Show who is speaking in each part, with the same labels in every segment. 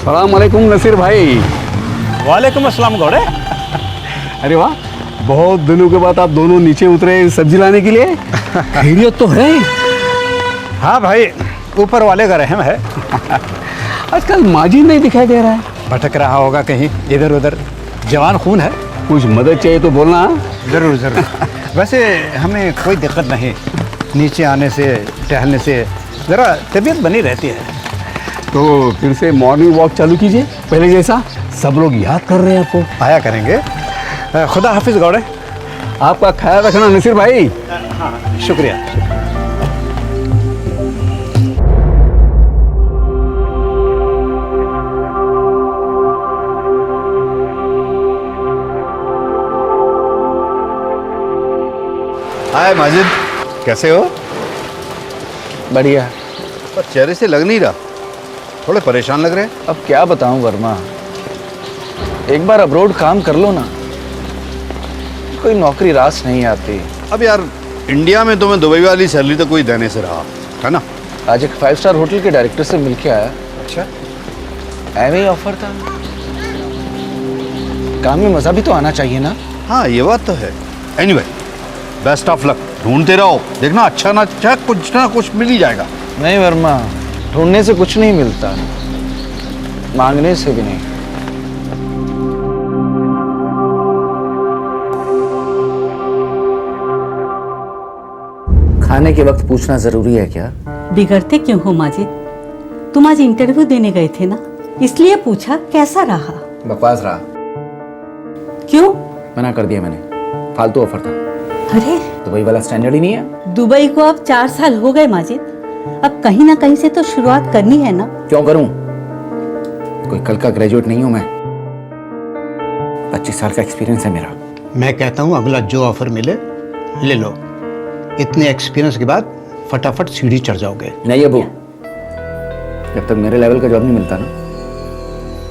Speaker 1: सलाम अलैकुम नसीर भाई।
Speaker 2: वालेकुम अस्सलाम गौड़े।
Speaker 1: अरे वाह, बहुत दिनों के बाद आप दोनों नीचे उतरे सब्जी लाने के लिए। खैरियत तो है?
Speaker 2: हाँ भाई, ऊपर वाले का रहम है।
Speaker 1: आजकल माजिद नहीं दिखाई दे रहा है।
Speaker 2: भटक रहा होगा कहीं इधर उधर, जवान खून है।
Speaker 1: कुछ मदद चाहिए तो बोलना।
Speaker 2: ज़रूर ज़रूर। वैसे हमें कोई दिक्कत नहीं, नीचे आने से टहलने से ज़रा तबीयत बनी रहती है।
Speaker 1: तो फिर से मॉर्निंग वॉक चालू कीजिए, पहले जैसा। सब लोग याद कर रहे हैं आपको।
Speaker 2: आया करेंगे। खुदा हाफिज़ गौड़े।
Speaker 1: आपका ख्याल रखना नसीर भाई।
Speaker 2: हाँ, शुक्रिया।
Speaker 3: हाय माजिद, कैसे हो?
Speaker 4: बढ़िया।
Speaker 3: पर चेहरे से लग नहीं रहा, थोड़े परेशान लग रहे हैं।
Speaker 4: अब क्या बताऊं वर्मा, एक बार अब्रोड काम कर लो ना, कोई नौकरी रास नहीं आती।
Speaker 3: अब यार इंडिया में तो मैं दुबई वाली सैलरी तो कोई देने से रहा है ना।
Speaker 4: आज एक 5 स्टार होटल के डायरेक्टर से मिलके आया।
Speaker 3: अच्छा,
Speaker 4: एवं ही ऑफर था। काम में मजा भी तो आना चाहिए ना।
Speaker 3: हाँ ये बात तो है। Anyway, best of luck. ढूंढते रहो, देखना अच्छा ना कुछ मिल ही जाएगा।
Speaker 4: नहीं वर्मा, ढूंढने से कुछ नहीं मिलता, मांगने से भी नहीं। खाने के वक्त पूछना जरूरी है क्या?
Speaker 5: बिगड़ते क्यों हो माजिद? तुम आज इंटरव्यू देने गए थे ना, इसलिए पूछा कैसा रहा।
Speaker 4: बकवास रहा।
Speaker 5: क्यों?
Speaker 4: मना कर दिया मैंने, फालतू ऑफर था।
Speaker 5: अरे
Speaker 4: दुबई वाला स्टैंडर्ड ही नहीं है।
Speaker 5: दुबई को अब 4 साल हो गए माजिद, अब कहीं ना कहीं से तो शुरुआत करनी है ना।
Speaker 4: क्यों करूं? कोई कल का ग्रेजुएट नहीं हूं मैं। 25 साल का एक्सपीरियंस है मेरा।
Speaker 2: मैं कहता हूँ अगला जो ऑफर मिले ले लो। इतने एक्सपीरियंस के बाद फटाफट सीढ़ी चढ़ जाओगे।
Speaker 4: नहीं अबू, जब तक मेरे लेवल का जॉब नहीं मिलता ना,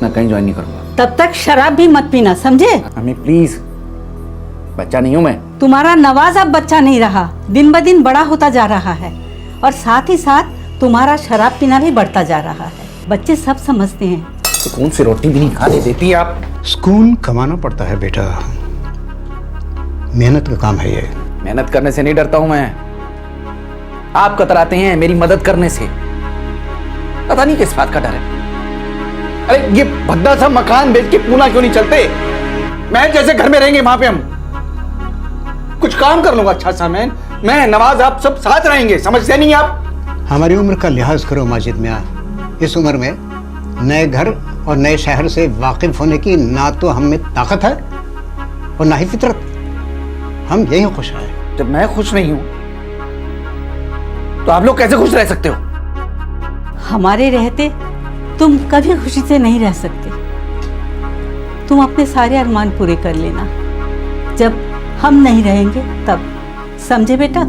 Speaker 4: मैं कहीं ज्वाइन नहीं करूंगा।
Speaker 5: तब तक शराब भी मत पीना, समझे?
Speaker 4: हमें प्लीज, बच्चा नहीं हूं मैं।
Speaker 5: तुम्हारा नवाज अब बच्चा नहीं रहा, दिन ब दिन बड़ा होता जा रहा है, और साथ ही साथ तुम्हारा शराब पीना भी बढ़ता जा रहा है। बच्चे सब समझते हैं।
Speaker 4: सुकून से रोटी भी नहीं खाने देती आप।
Speaker 2: सुकून कमाना पड़ता है बेटा, मेहनत का काम है ये।
Speaker 4: मेहनत करने से नहीं डरता हूं मैं, आप कतराते हैं मेरी मदद करने से। पता नहीं किस बात का डर है। अरे ये भद्दा सा मकान बेच के पूना क्यों नहीं चलते? मैं जैसे घर में रहेंगे वहां पे हम कुछ काम कर लूंगा अच्छा सा। मैं नवाज, आप सब साथ रहेंगे, समझते नहीं आप?
Speaker 2: हमारी उम्र का लिहाज करो माजिद मियां। इस उम्र में नए घर और नए शहर से वाकिफ होने की ना तो हम में ताकत है और ना ही फितरत। हम यही खुश हैं।
Speaker 4: जब मैं खुश नहीं हूं तो आप लोग कैसे खुश रह सकते हो?
Speaker 5: हमारे रहते तुम कभी खुशी से नहीं रह सकते। तुम अपने सारे अरमान पूरे कर लेना, जब हम नहीं रहेंगे तब, समझे बेटा?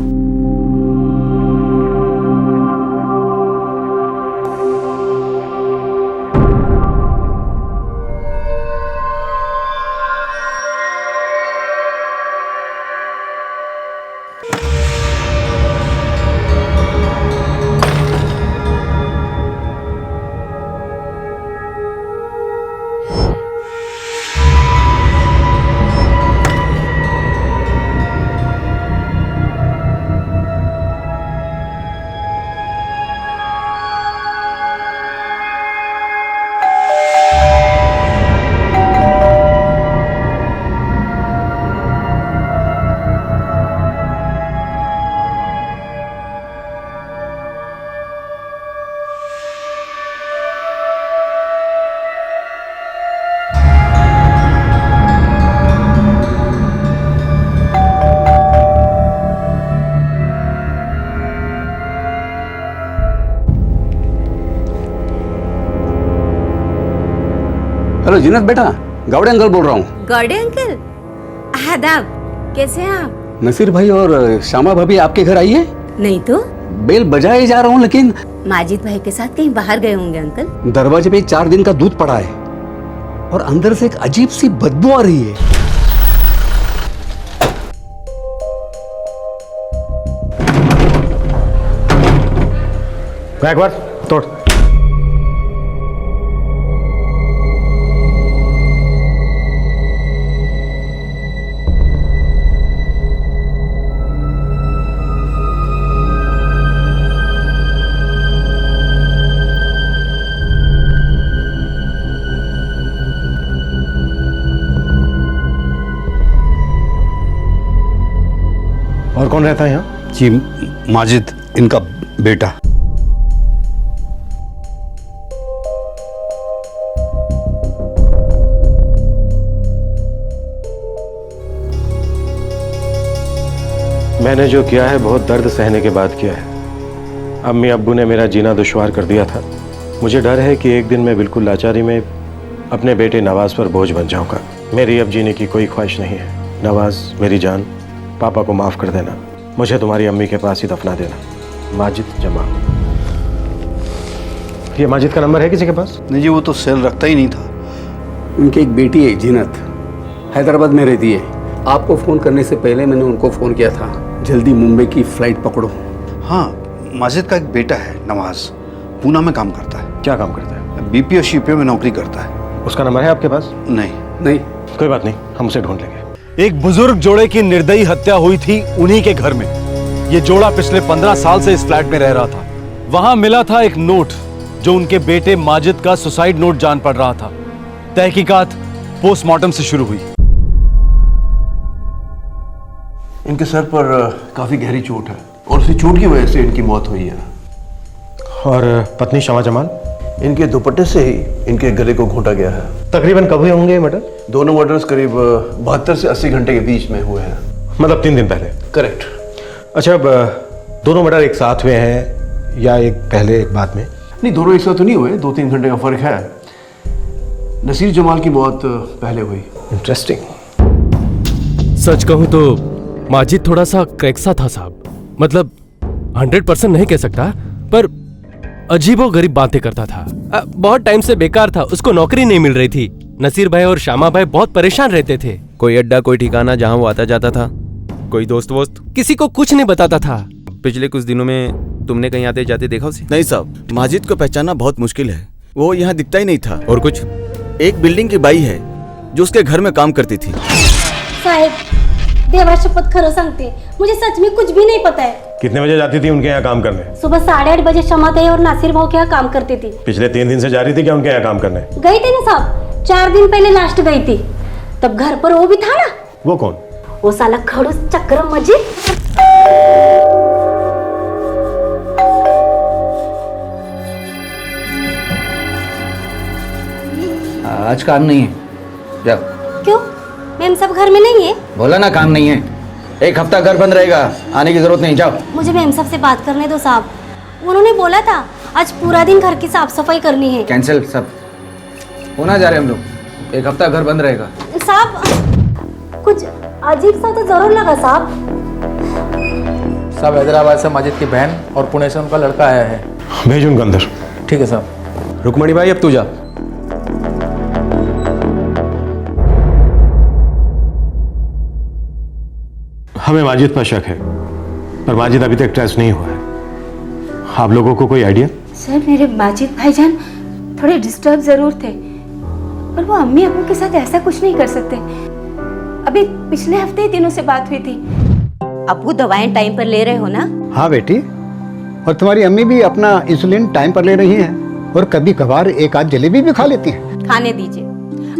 Speaker 1: हेलो जीनत बेटा, गौड़े अंकल बोल रहा हूँ।
Speaker 6: गौड़े अंकल, आदाब। कैसे हैं आप?
Speaker 1: नसीर भाई और श्यामा भाभी आपके घर आई है?
Speaker 6: नहीं तो
Speaker 1: बेल बजाए जा रहा हूँ, लेकिन
Speaker 6: माजिद भाई के साथ कहीं बाहर गए होंगे अंकल।
Speaker 1: दरवाजे पे 4 दिन का दूध पड़ा है और अंदर से एक अजीब सी बदबू आ रही है।
Speaker 2: एक बार तोड़।
Speaker 7: कौन रहता है यहाँ?
Speaker 3: जी, माजिद, इनका बेटा।
Speaker 7: मैंने जो किया है बहुत दर्द सहने के बाद किया है। अम्मी अब्बू ने मेरा जीना दुश्वार कर दिया था। मुझे डर है कि एक दिन मैं बिल्कुल लाचारी में अपने बेटे नवाज पर बोझ बन जाऊंगा। मेरी अब जीने की कोई ख्वाहिश नहीं है। नवाज, मेरी जान, पापा को माफ कर देना। मुझे तुम्हारी अम्मी के पास ही दफना देना। माजिद जमाल। ये माजिद का नंबर है किसी के पास?
Speaker 3: नहीं जी, वो तो सेल रखता ही नहीं था।
Speaker 1: उनकी एक बेटी है जीनत, हैदराबाद में रहती है। आपको फ़ोन करने से पहले मैंने उनको फ़ोन किया था, जल्दी मुंबई की फ़्लाइट पकड़ो।
Speaker 3: हाँ, माजिद का एक बेटा है नवाज, पूना में काम करता है।
Speaker 7: क्या काम करता है?
Speaker 3: बीपीओ शीपीओ में नौकरी करता है।
Speaker 7: उसका नंबर है आपके पास?
Speaker 3: नहीं।
Speaker 7: कोई बात नहीं, हम उसे ढूंढ लेंगे।
Speaker 8: एक बुजुर्ग जोड़े की निर्दयी हत्या हुई थी उन्हीं के घर में। ये जोड़ा पिछले 15 साल से इस फ्लैट में रह रहा था। वहां मिला था एक नोट जो उनके बेटे माजिद का सुसाइड नोट जान पड़ रहा था। तहकीकात पोस्टमार्टम से शुरू हुई।
Speaker 9: इनके सर पर काफी गहरी चोट है और उसी चोट की वजह से इनकी मौत हुई है।
Speaker 7: और पत्नी शमा जमाल?
Speaker 9: इनके दुपट्टे से ही इनके गले को घोंटा गया है।
Speaker 7: तकरीबन कब हुए होंगे ये मर्डर?
Speaker 9: दोनों मर्डर्स करीब 72 से 80 घंटे के बीच में हुए हैं।
Speaker 7: मतलब 3 दिन पहले?
Speaker 9: करेक्ट।
Speaker 7: अच्छा, अब दोनों मर्डर एक साथ हुए हैं या एक पहले एक बाद में?
Speaker 9: नहीं, दोनों एक साथ तो नहीं हुए, 2-3 घंटे का फर्क है। नसीर जमाल की मौत पहले हुई।
Speaker 7: इंटरेस्टिंग।
Speaker 8: सच कहूं तो माजिद थोड़ा सा क्रैक सा था साहब। मतलब 100% नहीं कह सकता, पर अजीबोगरीब बातें करता था। बहुत टाइम से बेकार था, उसको नौकरी नहीं मिल रही थी। नसीर भाई और श्यामा भाई बहुत परेशान रहते थे।
Speaker 10: कोई अड्डा, कोई ठिकाना जहां वो आता जाता था? कोई दोस्त वोस्त?
Speaker 8: किसी को कुछ नहीं बताता था।
Speaker 10: पिछले कुछ दिनों में तुमने कहीं आते जाते देखा उसे?
Speaker 11: नहीं साहब, माजिद को पहचानना बहुत मुश्किल है। वो यहाँ दिखता ही नहीं था।
Speaker 10: और कुछ?
Speaker 11: एक बिल्डिंग की बाई है जो उसके घर में काम करती थी।
Speaker 12: साहेब, देवा शपथ खरं सांगते, मुझे सच में कुछ भी नहीं पता है।
Speaker 7: कितने बजे जाती थी उनके यहाँ काम करने?
Speaker 12: सुबह 8:30 बजे शमा ताई और नासिर भाव के यहाँ काम करती थी।
Speaker 7: पिछले 3 दिन से जा रही थी क्या उनके यहाँ काम करने?
Speaker 12: गई थी ना साहब, 4 दिन पहले लास्ट गई थी। तब घर पर वो भी था ना।
Speaker 7: वो कौन?
Speaker 12: वो साला खड़ूस चक्रम मजिद।
Speaker 4: आज काम नहीं है, जाओ।
Speaker 12: क्यों? मैम सब घर में नहीं है।
Speaker 4: बोला ना काम नहीं है। एक हफ्ता घर बंद रहेगा, आने की जरूरत नहीं, जाओ।
Speaker 12: मुझे मैम सब से बात करने दो साहब। उन्होंने बोला था आज पूरा दिन घर की साफ सफाई करनी है।
Speaker 4: कैंसिल सब, होना जा रहे हम लोग। एक हफ्ता घर बंद रहेगा।
Speaker 12: साहब कुछ अजीब सा तो जरूर लगा साहब।
Speaker 13: साहब हैदराबाद से माजिद की बहन और पुणे से उनका लड़का आया है।
Speaker 7: भेज उनको अंदर।
Speaker 13: ठीक है साहब।
Speaker 7: रुकमणी भाई, अब तू जा। हमें माजिद पर शक है, पर माजिद अभी तक ट्रेस नहीं हुआ है। आप लोगों को कोई आइडिया?
Speaker 6: सर, मेरे माजिद भाईजान थोड़े डिस्टर्ब जरूर थे, पर वो अम्मी अब्बू के साथ ऐसा कुछ नहीं कर सकते। अभी पिछले हफ्ते ही दिनों से बात हुई थी। अब्बू दवाएं टाइम पर ले रहे हो ना?
Speaker 2: हाँ बेटी, और तुम्हारी अम्मी भी अपना इंसुलिन टाइम पर ले रही हैं और कभी कभार एक आध जलेबी भी खा लेती हैं।
Speaker 6: खाने दीजिए,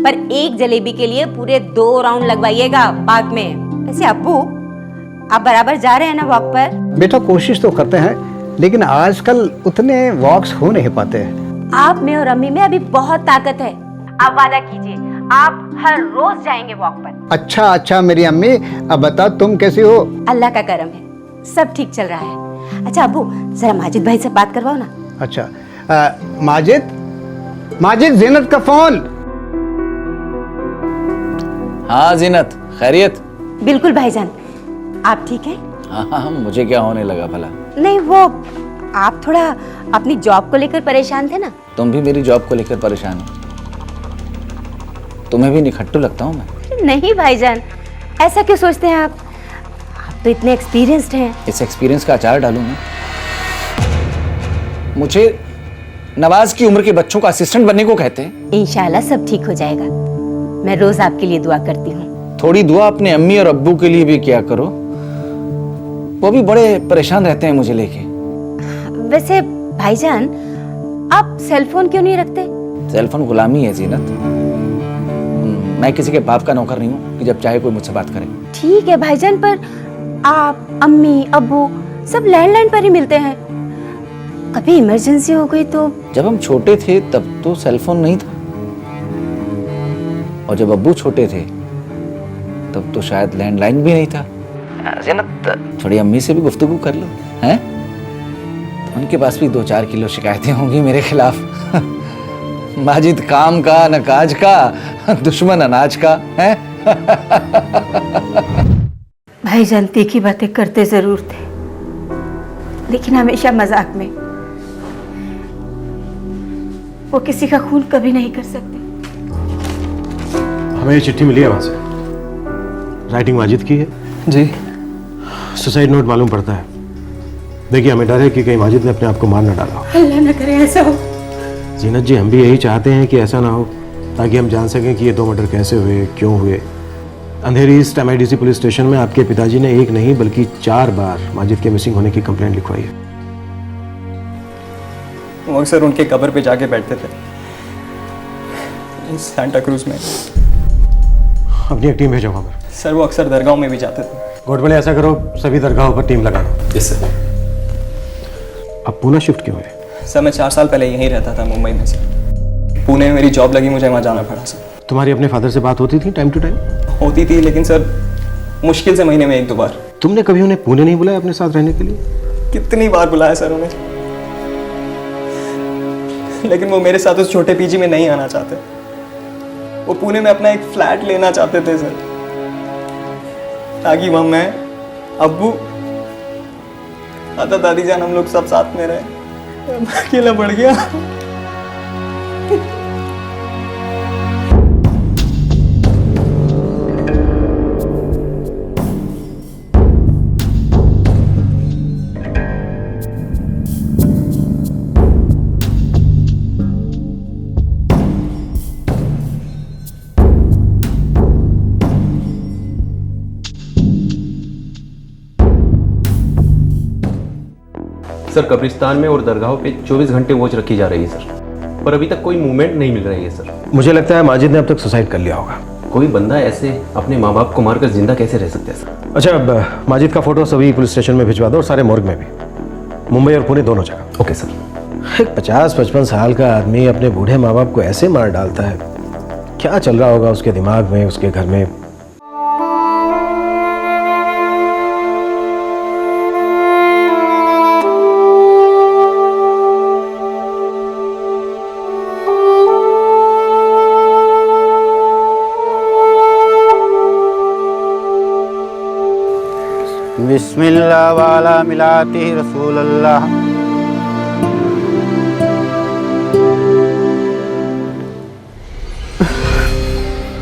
Speaker 6: पर एक जलेबी के लिए पूरे 2 राउंड लगवाइएगा पार्क में। वैसे अब्बू, आप बराबर जा रहे हैं ना वॉक पर?
Speaker 2: बेटा कोशिश तो करते हैं, लेकिन आजकल उतने वॉक्स हो नहीं पाते हैं।
Speaker 6: आप में और अम्मी में अभी बहुत ताकत है। आप वादा कीजिए, आप हर रोज जाएंगे वॉक पर।
Speaker 2: अच्छा मेरी अम्मी, अब बता तुम कैसी हो?
Speaker 6: अल्लाह का करम है, सब ठीक चल रहा है। अच्छा अब्बू, जरा माजिद भाई से बात करवाओ ना।
Speaker 2: अच्छा, माजिद, जीनत का फोन।
Speaker 4: हाँ जीनत, खैरियत?
Speaker 6: बिल्कुल भाईजान, आप ठीक हैं?
Speaker 4: हाँ, मुझे क्या होने लगा भला?
Speaker 6: नहीं, वो आप थोड़ा अपनी जॉब को लेकर परेशान थे ना।
Speaker 4: तुम भी मेरी जॉब को लेकर परेशान हो? तुम्हें भी निखट्टू लगता हूँ मैं?
Speaker 6: नहीं भाईजान, ऐसा क्यों सोचते हैं आप तो इतने एक्सपीरियंस्ड हैं।
Speaker 4: इस एक्सपीरियंस का अचार डालूं मैं? मुझे नवाज की उम्र के बच्चों का असिस्टेंट बनने को कहते हैं।
Speaker 6: इंशाल्लाह सब ठीक हो जाएगा। मैं रोज आपके लिए दुआ करती हूँ।
Speaker 4: थोड़ी दुआ अपने अम्मी और अब्बू के लिए भी किया करो, वो भी बड़े परेशान रहते हैं मुझे लेके।
Speaker 6: वैसे भाईजान, आप सेल फोन क्यों नहीं रखते?
Speaker 4: सेल फोन गुलामी है जीनत। मैं किसी के बाप का नौकर नहीं हूँ कि जब चाहे कोई मुझसे बात करे।
Speaker 6: ठीक है भाईजान, पर आप, अम्मी, अब्बू सब लैंडलाइन पर ही मिलते हैं। कभी इमरजेंसी हो गई तो।
Speaker 4: जब हम छोटे थे तब तो सेलफोन नहीं था, और जब अब्बू छोटे थे तब तो शायद लैंडलाइन भी नहीं था। ज़ीनत, थोड़ी अम्मी से भी गुफ्तगू कर लो, हैं? उनके पास भी 2-4 किलो शिकायतें होंगी मेरे खिलाफ। माजिद काम का न काज का, दुश्मन अनाज का, हैं?
Speaker 6: भाईजान तीखी बातें करते जरूर थे, लेकिन हमेशा मजाक में। वो किसी का खून कभी नहीं कर सकते।
Speaker 7: हमें ये चिट्ठी मिली है वहां से, राइटिंग माजिद की है
Speaker 13: जी।
Speaker 7: सुसाइड नोट मालूम पड़ता है। देखिए, हमें डर है कि कहीं माजिद ने अपने आप को मार न डाला हो।
Speaker 6: अल्लाह न करे ऐसा हो।
Speaker 7: जीनत जी, हम भी यही चाहते हैं कि ऐसा ना हो, ताकि हम जान सकें कि ये 2 मर्डर कैसे हुए, क्यों हुए। अंधेरी ईस्ट MIDC पुलिस स्टेशन में आपके पिताजी ने 1 नहीं बल्कि 4 बार माजिद के मिसिंग होने की कंप्लेंट लिखवाई है।
Speaker 14: वो अक्सर उनके कब्र पे जाके बैठते थे सांता क्रूज में।
Speaker 7: अपनी एक टीम भेजो वहाँ पर।
Speaker 14: सर वो अक्सर दरगाहों में भी जाते थे।
Speaker 7: गोडबले, ऐसा करो, सभी दरगाहों पर टीम लगा दो।
Speaker 14: Yes sir.
Speaker 7: अब पुणे शिफ्ट क्यों हुए?
Speaker 14: सर मैं 4 साल पहले यहीं रहता था, मुंबई में। सर पुणे में मेरी जॉब लगी, मुझे वहाँ जाना पड़ा। सर
Speaker 7: तुम्हारी अपने फादर से बात होती थी टाइम टू टाइम?
Speaker 14: होती थी, लेकिन सर मुश्किल से महीने में 1-2 बार।
Speaker 7: तुमने कभी उन्हें पुणे नहीं बुलाया अपने साथ रहने के लिए?
Speaker 14: कितनी बार बुलाया सर उन्हें, लेकिन वो मेरे साथ उस छोटे पीजी में नहीं आना चाहते। वो पुणे में अपना एक फ्लैट लेना चाहते थे सर, ताकि वहाँ मैं, अब्बू, दादा, दादी जान, हम लोग सब साथ में रहे। अकेला पड़ गया।
Speaker 10: सर कब्रिस्तान में और दरगाहों पे 24 घंटे वॉच रखी जा रही है सर, पर अभी तक कोई मूवमेंट नहीं मिल रही है सर।
Speaker 7: मुझे लगता है माजिद ने अब तक सुसाइड कर लिया होगा।
Speaker 10: कोई बंदा ऐसे अपने माँ बाप को मारकर जिंदा कैसे रह सकता है सर?
Speaker 7: अच्छा, अब माजिद का फोटो सभी पुलिस स्टेशन में भिजवा दो, और सारे मोर्ग में भी, मुंबई और पुणे दोनों जगह।
Speaker 10: Okay sir.
Speaker 7: एक 50-55 साल का आदमी अपने बूढ़े माँ बाप को ऐसे मार डालता है, क्या चल रहा होगा उसके दिमाग में, उसके घर में?
Speaker 2: बिस्मिल्लाह वाला मिलाती रसूल अल्लाह।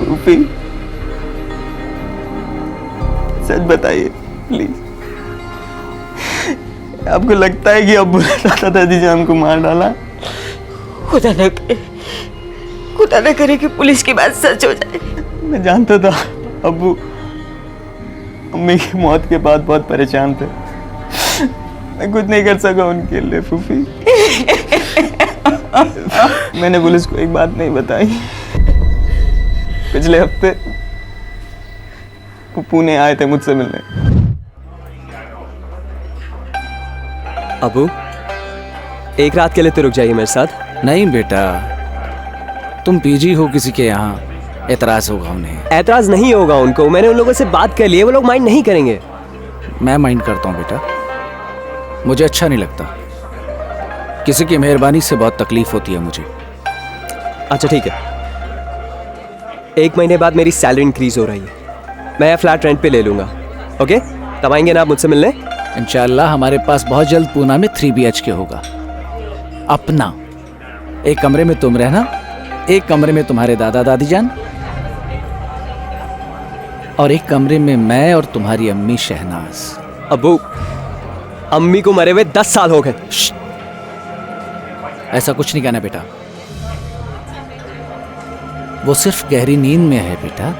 Speaker 14: रूपी, सच बताइए प्लीज, आपको लगता है कि अब्बू ने दादा दादी जान को मार डाला?
Speaker 5: खुदा न करे कि पुलिस की बात सच हो जाए।
Speaker 14: मैं जानता था अब्बू अम्मी की मौत के बाद बहुत परेशान थे। मैं कुछ नहीं कर सका उनके लिए फूफी। मैंने पुलिस को एक बात नहीं बताई। पिछले हफ्ते वो पुणे आए थे मुझसे मिलने।
Speaker 15: अबू, एक रात के लिए तो रुक जाइए मेरे साथ।
Speaker 4: नहीं बेटा, तुम पीजी हो किसी के यहाँ, एतराज होगा उन्हें।
Speaker 15: एतराज नहीं होगा उनको, मैंने उन लोगों से बात कर ली है, वो लोग माइंड नहीं करेंगे।
Speaker 4: मैं माइंड करता हूँ बेटा, मुझे अच्छा नहीं लगता। किसी की मेहरबानी से बहुत तकलीफ होती है मुझे।
Speaker 15: अच्छा ठीक है, 1 महीने बाद मेरी सैलरी इंक्रीज हो रही है, मैं यह फ्लैट रेंट पे ले लूंगा। ओके, तब आएंगे ना आप मुझसे मिलने?
Speaker 4: इंशाल्लाह हमारे पास बहुत जल्द पूना में 3 BHK होगा अपना। एक कमरे में तुम रहना, एक कमरे में तुम्हारे दादा दादी जान, और एक कमरे में मैं और तुम्हारी अम्मी शहनाज।
Speaker 15: अब्बू, अम्मी को मरे हुए 10 साल हो गए।
Speaker 4: ऐसा कुछ नहीं कहना बेटा, वो सिर्फ गहरी नींद में है बेटा।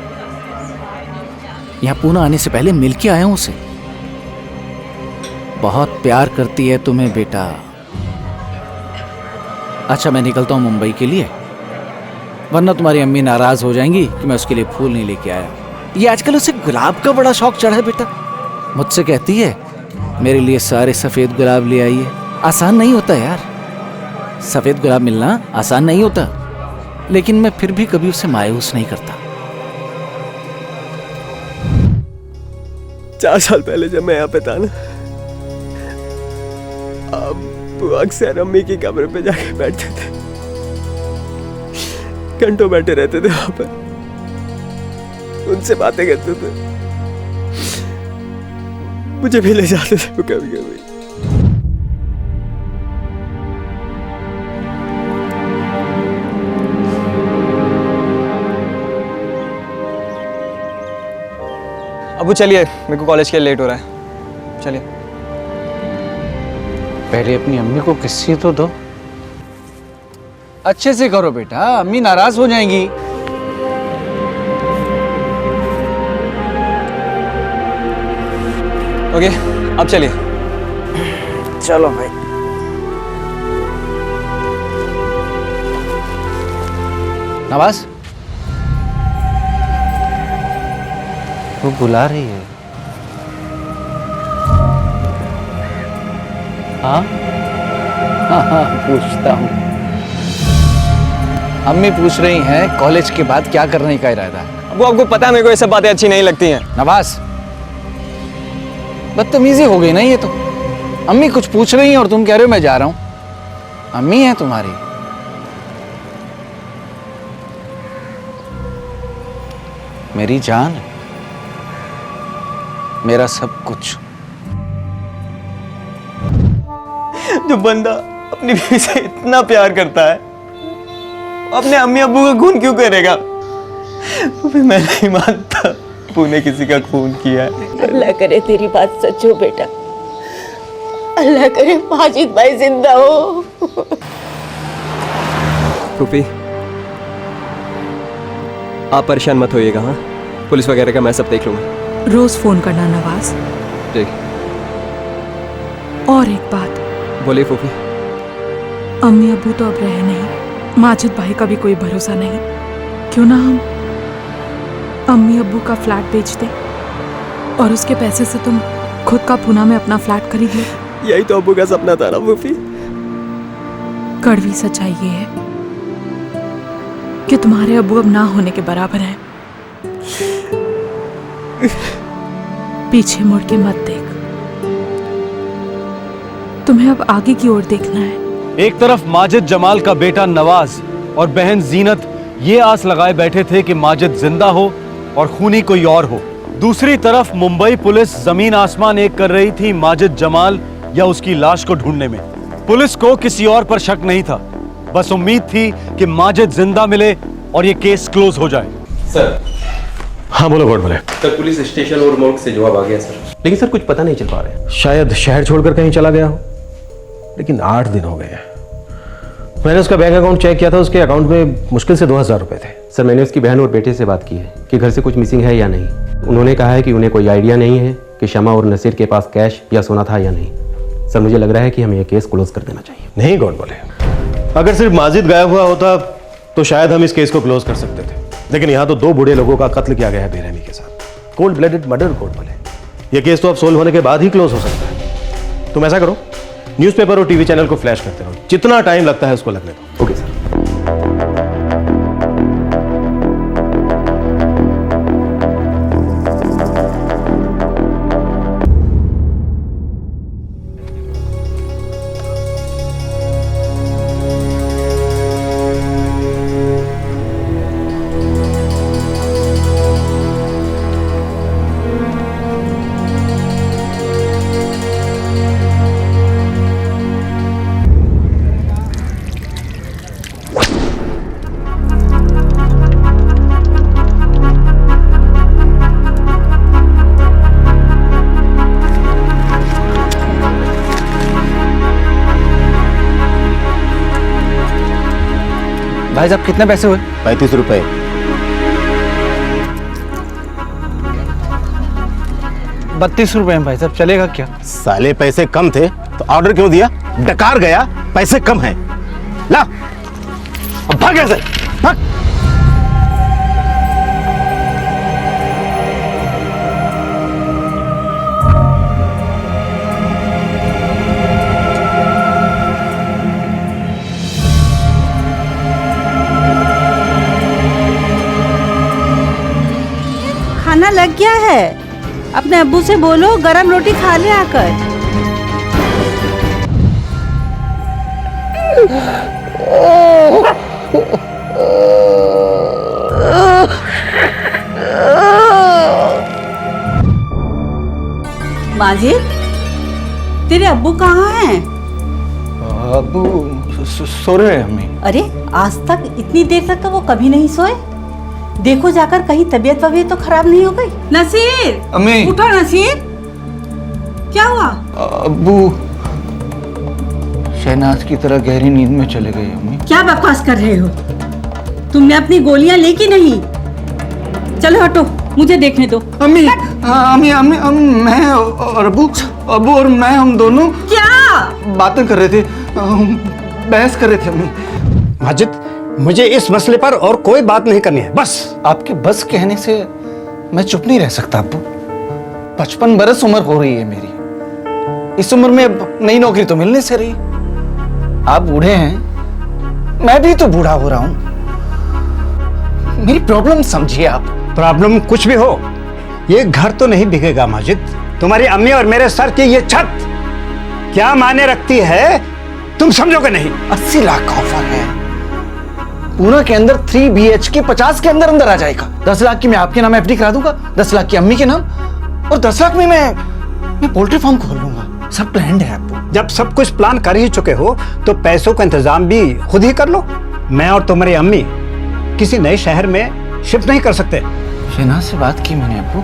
Speaker 4: यहां पूना आने से पहले मिल के आया हूं उसे। बहुत प्यार करती है तुम्हें बेटा। अच्छा मैं निकलता हूं मुंबई के लिए, वरना तुम्हारी अम्मी नाराज हो जाएंगी कि मैं उसके लिए फूल नहीं लेके आया। ये आजकल उसे गुलाब का बड़ा शौक चढ़ा है बेटा। मुझसे कहती है मेरे लिए सारे सफ़ेद गुलाब ले आइए। आसान नहीं होता यार, सफ़ेद गुलाब मिलना आसान नहीं होता, लेकिन मैं फिर भी कभी उसे मायूस नहीं करता।
Speaker 15: 4 साल पहले जब मैं यहाँ पे था ना, आप अक्सर अम्मी की कब्र पे जाके बैठते थे, घंटों बैठे रहते थे वहां पर, उनसे बातें करते थे, मुझे भी ले जाते थे वो कभी कभी। अबू चलिए, मेरे को कॉलेज के लिए लेट हो रहा है, चलिए।
Speaker 4: पहले अपनी अम्मी को किस्से तो दो। अच्छे से करो बेटा, अम्मी नाराज हो जाएंगी।
Speaker 15: ओके, अब चलिए।
Speaker 4: चलो भाई। नवाज, वो बुला रही है। हाँ हाँ, पूछता हूँ। अम्मी पूछ रही हैं कॉलेज के बाद क्या करने का इरादा है।
Speaker 15: वो आपको पता है मेरे को ये सब बातें अच्छी नहीं लगती हैं।
Speaker 4: नवाज, बदतमीजी हो गई ना ये तो। अम्मी कुछ पूछ रही हैं और तुम कह रहे हो मैं जा रहा हूं। अम्मी है तुम्हारी। मेरी जान, मेरा सब कुछ।
Speaker 14: जो बंदा अपनी बीवी से इतना प्यार करता है, अपने अम्मी अब्बू का खून क्यों करेगा? तो फिर मैं नहीं मानता अब्बू ने किसी का खून किया है।
Speaker 16: अल्लाह करे तेरी बात सच हो बेटा, अल्लाह करे माजिद भाई जिंदा हो।
Speaker 15: फूफी, आप परेशान मत होइएगा। हाँ, पुलिस वगैरह का मैं सब देख लूंगा।
Speaker 17: रोज फोन करना नवाज।
Speaker 15: ठीक।
Speaker 17: और एक बात।
Speaker 15: बोलिए फूफी।
Speaker 17: अम्मी अब्बू तो अब रहे नहीं, माजिद भाई का भी कोई भरोसा नहीं। क्यों ना हम अम्मी अब्बू का फ्लैट बेच दें और उसके पैसे से तुम खुद का पुणे में अपना फ्लैट खरीद लो।
Speaker 15: यही तो अब्बू का सपना था ना फूफी।
Speaker 17: कड़वी सच्चाई ये है कि तुम्हारे अब्बू अब ना होने के बराबर हैं। पीछे मुड़ के मत देख, तुम्हें अब आगे की ओर देखना है।
Speaker 7: एक तरफ माजिद जमाल का बेटा नवाज और बहन जीनत ये आस लगाए बैठे थे कि माजिद जिंदा हो और खूनी कोई और हो। दूसरी तरफ मुंबई पुलिस जमीन आसमान एक कर रही थी माजिद जमाल या उसकी लाश को ढूंढने में। पुलिस को किसी और पर शक नहीं था, बस उम्मीद थी कि माजिद जिंदा मिले और ये केस क्लोज हो जाए।
Speaker 10: सर।
Speaker 7: हाँ बोलो गॉड बोले।
Speaker 10: सर, पुलिस स्टेशन और मोर्ग से जवाब आ गया सर, लेकिन सर कुछ पता नहीं चल पा रहा है।
Speaker 7: शायद शहर छोड़कर कहीं चला गया हो, लेकिन 8 दिन हो गए हैं। मैंने उसका बैंक अकाउंट चेक किया था, उसके अकाउंट में मुश्किल से 2000 रुपए थे।
Speaker 10: सर, मैंने उसकी बहन और बेटे से बात की है कि घर से कुछ मिसिंग है या नहीं। उन्होंने कहा है कि उन्हें कोई आइडिया नहीं है कि शमा और नसीर के पास कैश या सोना था या नहीं। सर, मुझे लग रहा है कि हमें यह केस क्लोज कर देना चाहिए।
Speaker 7: नहीं गॉड बोले, अगर सिर्फ माजिद गायब हुआ होता तो शायद हम इस केस को क्लोज कर सकते थे, लेकिन यहाँ तो 2 बूढ़े लोगों का कत्ल किया गया है बेरहमी के साथ। कोल्ड ब्लडेड मर्डर गॉड बोले। यह केस तो अब सोल्व होने के बाद ही क्लोज हो सकता है। तुम ऐसा करो, न्यूज़पेपर और टीवी चैनल को फ्लैश करते रहो, जितना टाइम लगता है उसको लगने दो।
Speaker 10: Okay sir.
Speaker 4: भाई साहब कितने पैसे हुए?
Speaker 2: 35 रुपए।
Speaker 4: ₹32 भाई साहब, चलेगा क्या?
Speaker 2: साले पैसे कम थे तो ऑर्डर क्यों दिया? डकार गया, पैसे कम हैं। ला, अब भाग ऐसे, भाग।
Speaker 5: खाना लग गया है। अपने अब्बू से बोलो गरम रोटी खा ले आकर। माजिद, तेरे अब्बू कहाँ हैं?
Speaker 14: अब्बू सो रहे हैं अम्मी।
Speaker 5: अरे आज तक इतनी देर तक तो वो कभी नहीं सोए। देखो जाकर कहीं तबीयत वबीयत तो खराब नहीं हो गई। नसीर,
Speaker 14: अम्मी।
Speaker 5: उठो नसीर, क्या हुआ?
Speaker 14: अब्बू शहनाज की तरह गहरी नींद में चले गए अम्मी।
Speaker 5: क्या बकवास कर रहे हो? तुमने अपनी गोलियां ली कि नहीं? चलो हटो, मुझे देखने दो।
Speaker 14: अम्मी अम्मी अम्मी मैं और अब्बू और मैं हम दोनों
Speaker 5: क्या
Speaker 14: बातें कर रहे थे, बहस कर रहे थे अम्मी।
Speaker 2: माजिद, मुझे इस मसले पर और कोई बात नहीं करनी है, बस।
Speaker 14: आपके बस कहने से मैं चुप नहीं रह सकता अब्बू। 55 बरस उम्र हो रही है मेरी। इस उम्र में अब नई नौकरी तो मिलने से रही। आप बूढ़े हैं, मैं भी तो बूढ़ा हो रहा हूं। मेरी प्रॉब्लम समझिए आप।
Speaker 2: प्रॉब्लम कुछ भी हो, ये घर तो नहीं बिकेगा माजिद। तुम्हारी अम्मी और मेरे सर की ये छत क्या मायने रखती है, तुम समझोगे नहीं।
Speaker 14: 80 लाख का ऑफर है पूना के अंदर, 3 BHK 50 के अंदर अंदर आ जाएगा। 10 लाख की मैं आपके नाम FD करा दूंगा, 10 लाख की अम्मी के नाम, और 10 लाख में मैं पोल्ट्री फार्म खोल लूंगा। सब प्लान्ड है आपको।
Speaker 2: जब सब कुछ प्लान कर ही चुके हो तो पैसों का इंतजाम भी खुद ही कर लो। मैं और तुम्हारी अम्मी किसी नए शहर में शिफ्ट नहीं कर सकते।
Speaker 14: शहनाज से बात की मैंने अब्बू,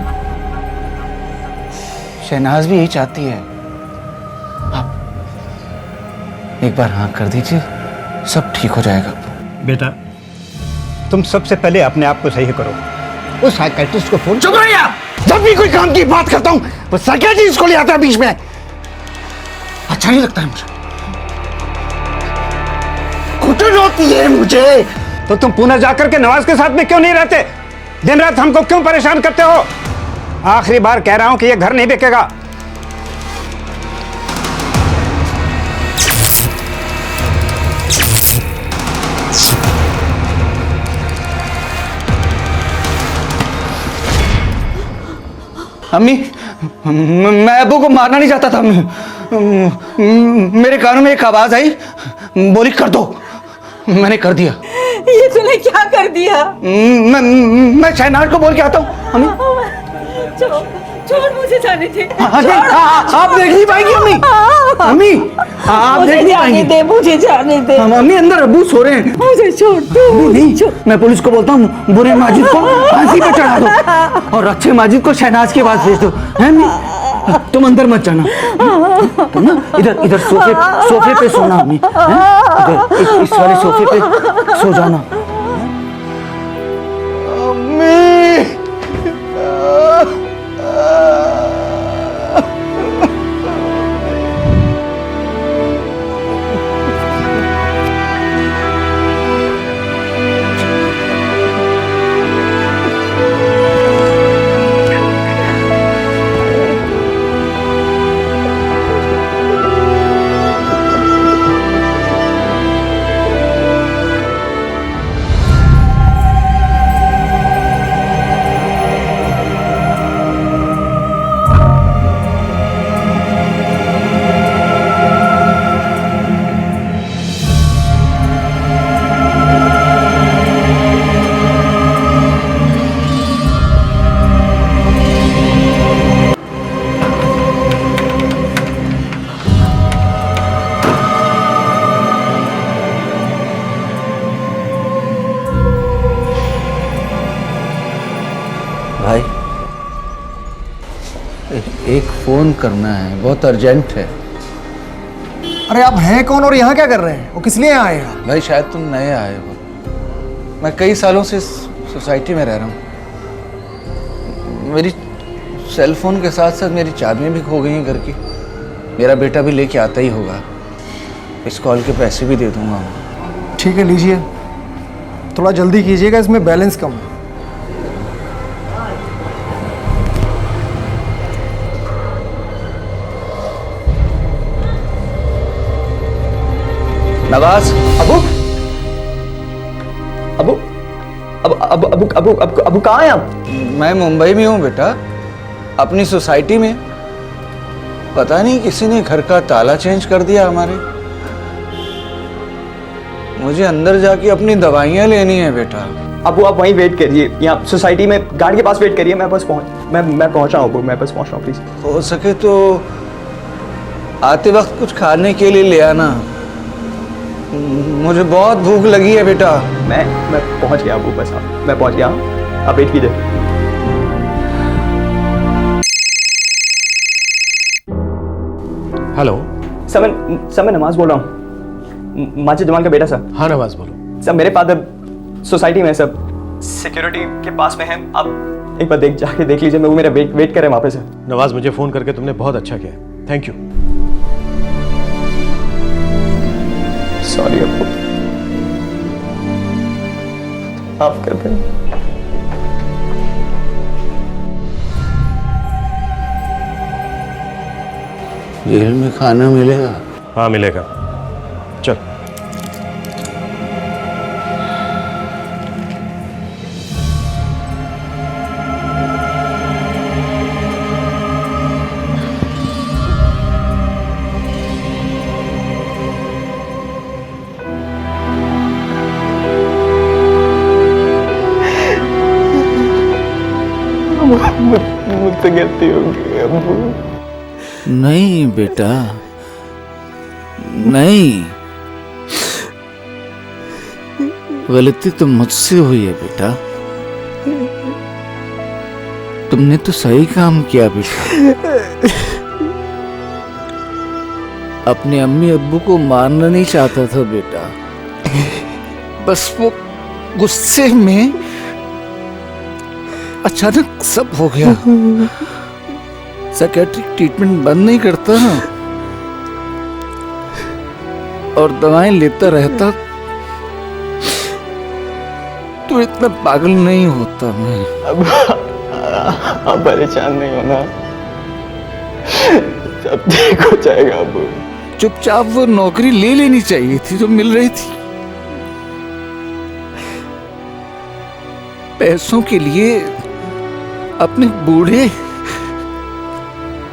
Speaker 14: शहनाज भी यही चाहती है। आप एक बार हाँ कर दीजिए, सब ठीक हो जाएगा।
Speaker 2: बेटा, तुम सबसे पहले अपने आप को सही करो। उस साइकियाट्रिस्ट को फोन।
Speaker 14: चुप रहिए आप। जब भी कोई काम की बात करता हूं वो साइकियाट्रिस्ट को ले आता है बीच में। अच्छा नहीं लगता है मुझे, घुटन होती है मुझे।
Speaker 2: तो तुम पुणे जाकर के नवाज के साथ में क्यों नहीं रहते? दिन रात हमको क्यों परेशान करते हो? आखिरी बार कह रहा हूं कि ये घर नहीं बिकेगा।
Speaker 14: अम्मी, मैं अब्बू को मारना नहीं चाहता था। मेरे कानों में एक आवाज आई, बोली कर दो। मैंने कर दिया।
Speaker 5: ये तूने क्या कर दिया?
Speaker 14: मैं शहनाज को बोल के आता हूँ। अम्मी
Speaker 5: छोड़ मुझे जाने दे।
Speaker 14: आप देख नहीं पाएंगी अम्मी। अम्मी आप देख नहीं पाएंगी।
Speaker 5: दे, मुझे जाने दे।
Speaker 14: अम्मी अंदर अब्बू सो रहे हैं।
Speaker 5: मुझे छोड़ दो।
Speaker 14: नहीं, मैं पुलिस को बोलता हूँ, बुरे माजिद को फांसी पे चढ़ा दो और अच्छे माजिद को शहनाज के पास भेज दो। है अम्मी? तुम अंदर मत जाना, तुम ना इधर इधर सोफे पे सोना अम्मी। इधर इस वाले सोफे पे सो जाना। भाई एक फोन करना है, बहुत अर्जेंट है।
Speaker 9: अरे आप हैं कौन और यहाँ क्या कर रहे हैं? वो किस लिए आए हैं?
Speaker 14: भाई शायद तुम नए आए हो। मैं कई सालों से सोसाइटी में रह रहा हूँ। मेरी सेल फोन के साथ साथ मेरी चाबियाँ भी खो गई हैं घर की। मेरा बेटा भी लेके आता ही होगा। इस कॉल के पैसे भी दे दूंगा।
Speaker 9: ठीक है, लीजिए। थोड़ा जल्दी कीजिएगा, इसमें बैलेंस कम है।
Speaker 14: नवाज, अबू, अबू, अब कहाँ हैं आप? मैं मुंबई में हूँ बेटा, अपनी सोसाइटी में। पता नहीं किसी ने घर का ताला चेंज कर दिया हमारे। मुझे अंदर जाके अपनी दवाइयाँ लेनी है बेटा।
Speaker 15: अब आप वहीं वेट करिए, यहाँ सोसाइटी में गार्ड के पास वेट करिए। मैं पहुँच रहा हूँ, मैं बस पहुँच रहा हूँ, प्लीज।
Speaker 14: हो सके तो आते वक्त कुछ खाने के लिए ले आना, मुझे बहुत भूख लगी है बेटा।
Speaker 15: मैं पहुँच गया अबू, बस मैं पहुँच गया, आप वेट कीजिए।
Speaker 9: हेलो
Speaker 15: सर, मैं नवाज बोल रहा हूँ, माजिद जमाल का बेटा सर।
Speaker 9: हाँ नवाज बोलो।
Speaker 15: सर मेरे फादर सोसाइटी में सर, सिक्योरिटी के पास में है। आप एक बार जाके देख लीजिए, मैं वो मेरा वेट कर रहे हैं वहाँ पे सर।
Speaker 9: नवाज, मुझे फोन करके तुमने बहुत अच्छा किया, थैंक यू।
Speaker 15: सॉरी अब्बू, माफ कर दें।
Speaker 14: जेल में खाना मिलेगा?
Speaker 7: हाँ मिलेगा, चल।
Speaker 14: मुझसे गलती हो गई अब्बू। नहीं बेटा, नहीं, गलती तो मुझसे हुई है बेटा। तुमने तो सही काम किया बेटा। अपने अम्मी अब्बू को मारना नहीं चाहता था बेटा, बस वो गुस्से में अचानक सब हो गया। साइकेट्रिक ट्रीटमेंट बंद नहीं करता ना, और दवाएं लेता रहता तो इतना पागल नहीं होता मैं।
Speaker 15: अब आप परेशान नहीं होना, सब ठीक हो जाएगा अब्बू।
Speaker 14: चुपचाप वो नौकरी ले लेनी चाहिए थी जो मिल रही थी। पैसों के लिए अपने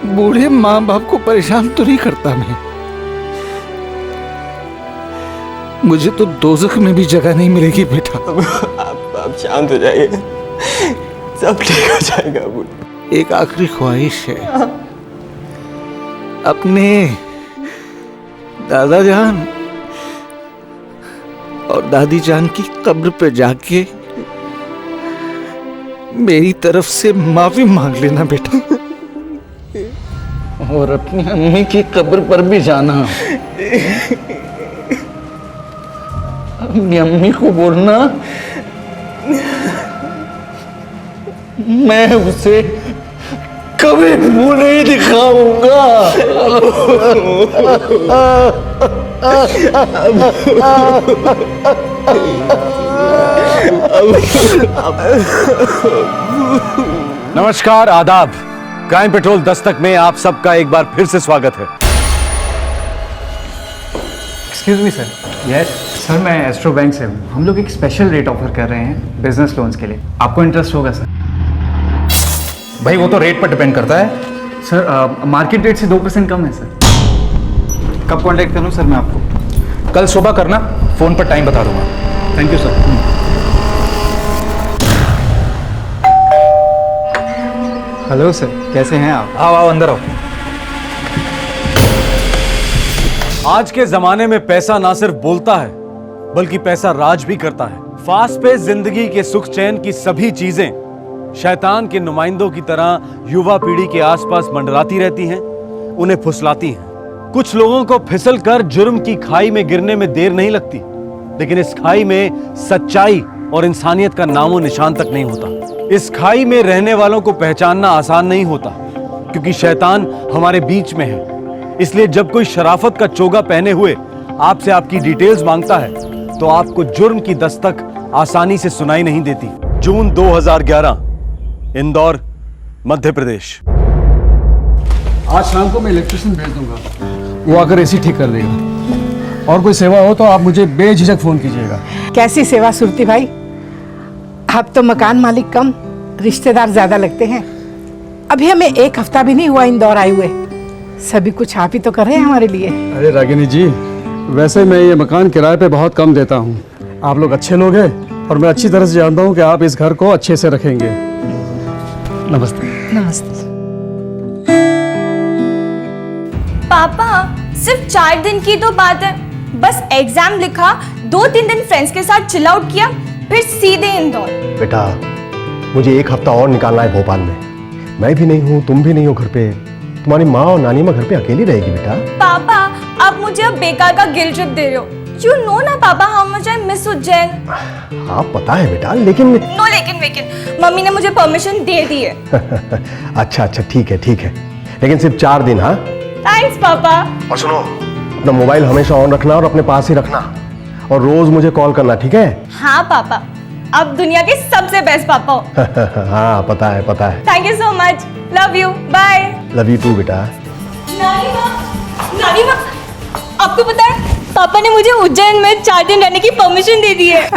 Speaker 14: बूढ़े माँ बाप को परेशान तो नहीं करता मैं। मुझे तो दोज़ख में भी जगह नहीं मिलेगी बेटा।
Speaker 15: आप शांत हो जाइए, सब ठीक हो जाएगा अब्बू।
Speaker 14: एक आखिरी ख्वाहिश है, अपने दादा जान और दादी जान की कब्र पे जाके मेरी तरफ से माफी मांग लेना बेटा, और अपनी अम्मी की कब्र पर भी जाना। अपनी अम्मी को बोलना मैं उसे कभी मुंह नहीं दिखाऊंगा।
Speaker 9: नमस्कार, आदाब। क्राइम पेट्रोल दस्तक में आप सबका एक बार फिर से स्वागत है।
Speaker 18: Excuse me sir. Yes sir, मैं एस्ट्रो बैंक से हूँ। हम लोग एक स्पेशल रेट ऑफर कर रहे हैं बिजनेस लोन्स के लिए, आपको इंटरेस्ट होगा सर?
Speaker 13: भाई वो तो रेट पर डिपेंड करता है
Speaker 18: सर। मार्केट रेट से 2% कम है सर। कब कांटेक्ट करूँ सर मैं आपको?
Speaker 13: कल सुबह करना, फोन पर टाइम बता दूंगा।
Speaker 18: Thank you sir. Hello sir, कैसे हैं आप?
Speaker 13: आओ अंदर आओ।
Speaker 9: आज के जमाने में पैसा ना सिर्फ बोलता है बल्कि पैसा राज भी करता है। फास्ट पेस जिंदगी के सुख चैन की सभी चीजें शैतान के नुमाइंदों की तरह युवा पीढ़ी के आसपास मंडराती रहती हैं, उन्हें फुसलाती हैं। कुछ लोगों को फिसल कर जुर्म की खाई में गिरने में देर नहीं लगती, लेकिन इस खाई में सच्चाई और इंसानियत का नामो निशान तक नहीं होता। इस खाई में रहने वालों को पहचानना आसान नहीं होता, क्योंकि शैतान हमारे बीच में है। इसलिए जब कोई शराफत का चोगा पहने हुए आपसे आपकी डिटेल्स मांगता है तो आपको जुर्म की दस्तक आसानी से सुनाई नहीं देती। जून 2011, इंदौर, मध्य प्रदेश।
Speaker 1: आज शाम को मैं इलेक्ट्रिशियन भेज दूंगा, वो आकर एसी ठीक कर देगा। और कोई सेवा हो तो आप मुझे बेझिझक फोन कीजिएगा।
Speaker 19: कैसी सेवा सुरती भाई? अब तो मकान मालिक कम, रिश्तेदार ज्यादा लगते हैं। अभी हमें 1 हफ्ता भी नहीं हुआ इंदौर आए हुए, सभी कुछ आप ही तो कर रहे हैं हमारे लिए।
Speaker 9: अरे रागिनी जी, वैसे मैं ये मकान किराए पे बहुत कम देता हूँ। आप लोग अच्छे लोग हैं और मैं अच्छी तरह से जानता हूँ कि आप इस घर को अच्छे से रखेंगे। नमस्ते।
Speaker 19: नमस्ते।
Speaker 20: पापा सिर्फ 4 दिन की तो बात है, बस एग्जाम लिखा, 2-3 दिन फ्रेंड्स के साथ चिल आउट किया, फिर सीधे इंदौर।
Speaker 21: बेटा मुझे 1 हफ्ता और निकालना है भोपाल में। मैं भी नहीं हूँ, तुम भी नहीं हो घर पे, तुम्हारी माँ और नानी माँ घर पे अकेली रहेगी बेटा।
Speaker 20: पापा आप मुझे अब बेकार का गिल्ट ट्रिप दे रहे हो। यू नो ना पापा how much I miss Ujjain.
Speaker 21: हाँ पता है बेटा, लेकिन
Speaker 20: नो लेकिन मम्मी ने मुझे परमिशन दे दी है।
Speaker 21: अच्छा ठीक है, लेकिन सिर्फ 4 दिन। हाँ
Speaker 20: थैंक्स पापा।
Speaker 21: और सुनो, अपना मोबाइल हमेशा ऑन रखना और अपने पास ही रखना, और रोज मुझे कॉल करना, ठीक है?
Speaker 20: हाँ पापा, आप दुनिया के सबसे बेस्ट पापा हो।
Speaker 21: हाँ पता है।
Speaker 20: Thank you so much, love you, bye.
Speaker 21: Love you too बेटा।
Speaker 20: नानी माँ, आपको पता है पापा ने मुझे उज्जैन में 4 दिन रहने की परमिशन दे दी है।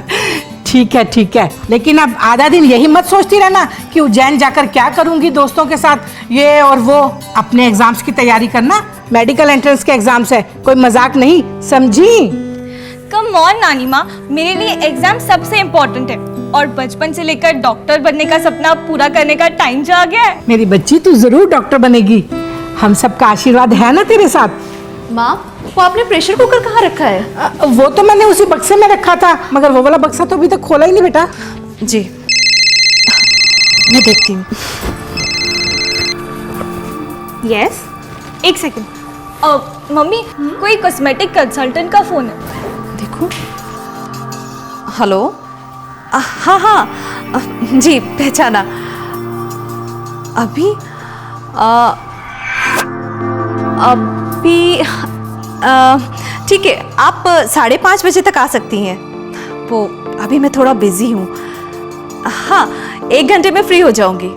Speaker 19: ठीक है, लेकिन अब आधा दिन यही मत सोचती रहना कि उज्जैन जाकर क्या करूंगी दोस्तों के साथ, ये और वो। अपने एग्जाम्स की तैयारी करना, मेडिकल एंट्रेंस के एग्जाम्स है, कोई मजाक नहीं, समझी?
Speaker 20: कम ऑन नानी माँ, मेरे लिए एग्जाम सबसे इम्पोर्टेंट है, और बचपन से लेकर डॉक्टर बनने का सपना पूरा करने का टाइम जो आ गया है।
Speaker 19: मेरी बच्ची तू जरूर डॉक्टर बनेगी, हम सबका आशीर्वाद है ना तेरे साथ।
Speaker 16: माँ, वो आपने प्रेशर कुकर कहाँ रखा है?
Speaker 19: वो तो मैंने उसी बक्से में रखा था, मगर वो वाला बक्सा तो अभी तक खोला ही नहीं बेटा।
Speaker 16: जी मैं देखती हूँ।
Speaker 20: यस, एक सेकंड। मम्मी, कोई कॉस्मेटिक कंसल्टेंट का फोन है।
Speaker 16: देखो। हेलो। हाँ जी पहचाना। अभी ठीक है, आप 5:30 बजे तक आ सकती हैं। वो अभी मैं थोड़ा बिजी हूँ। हाँ 1 घंटे में फ्री हो जाऊंगी।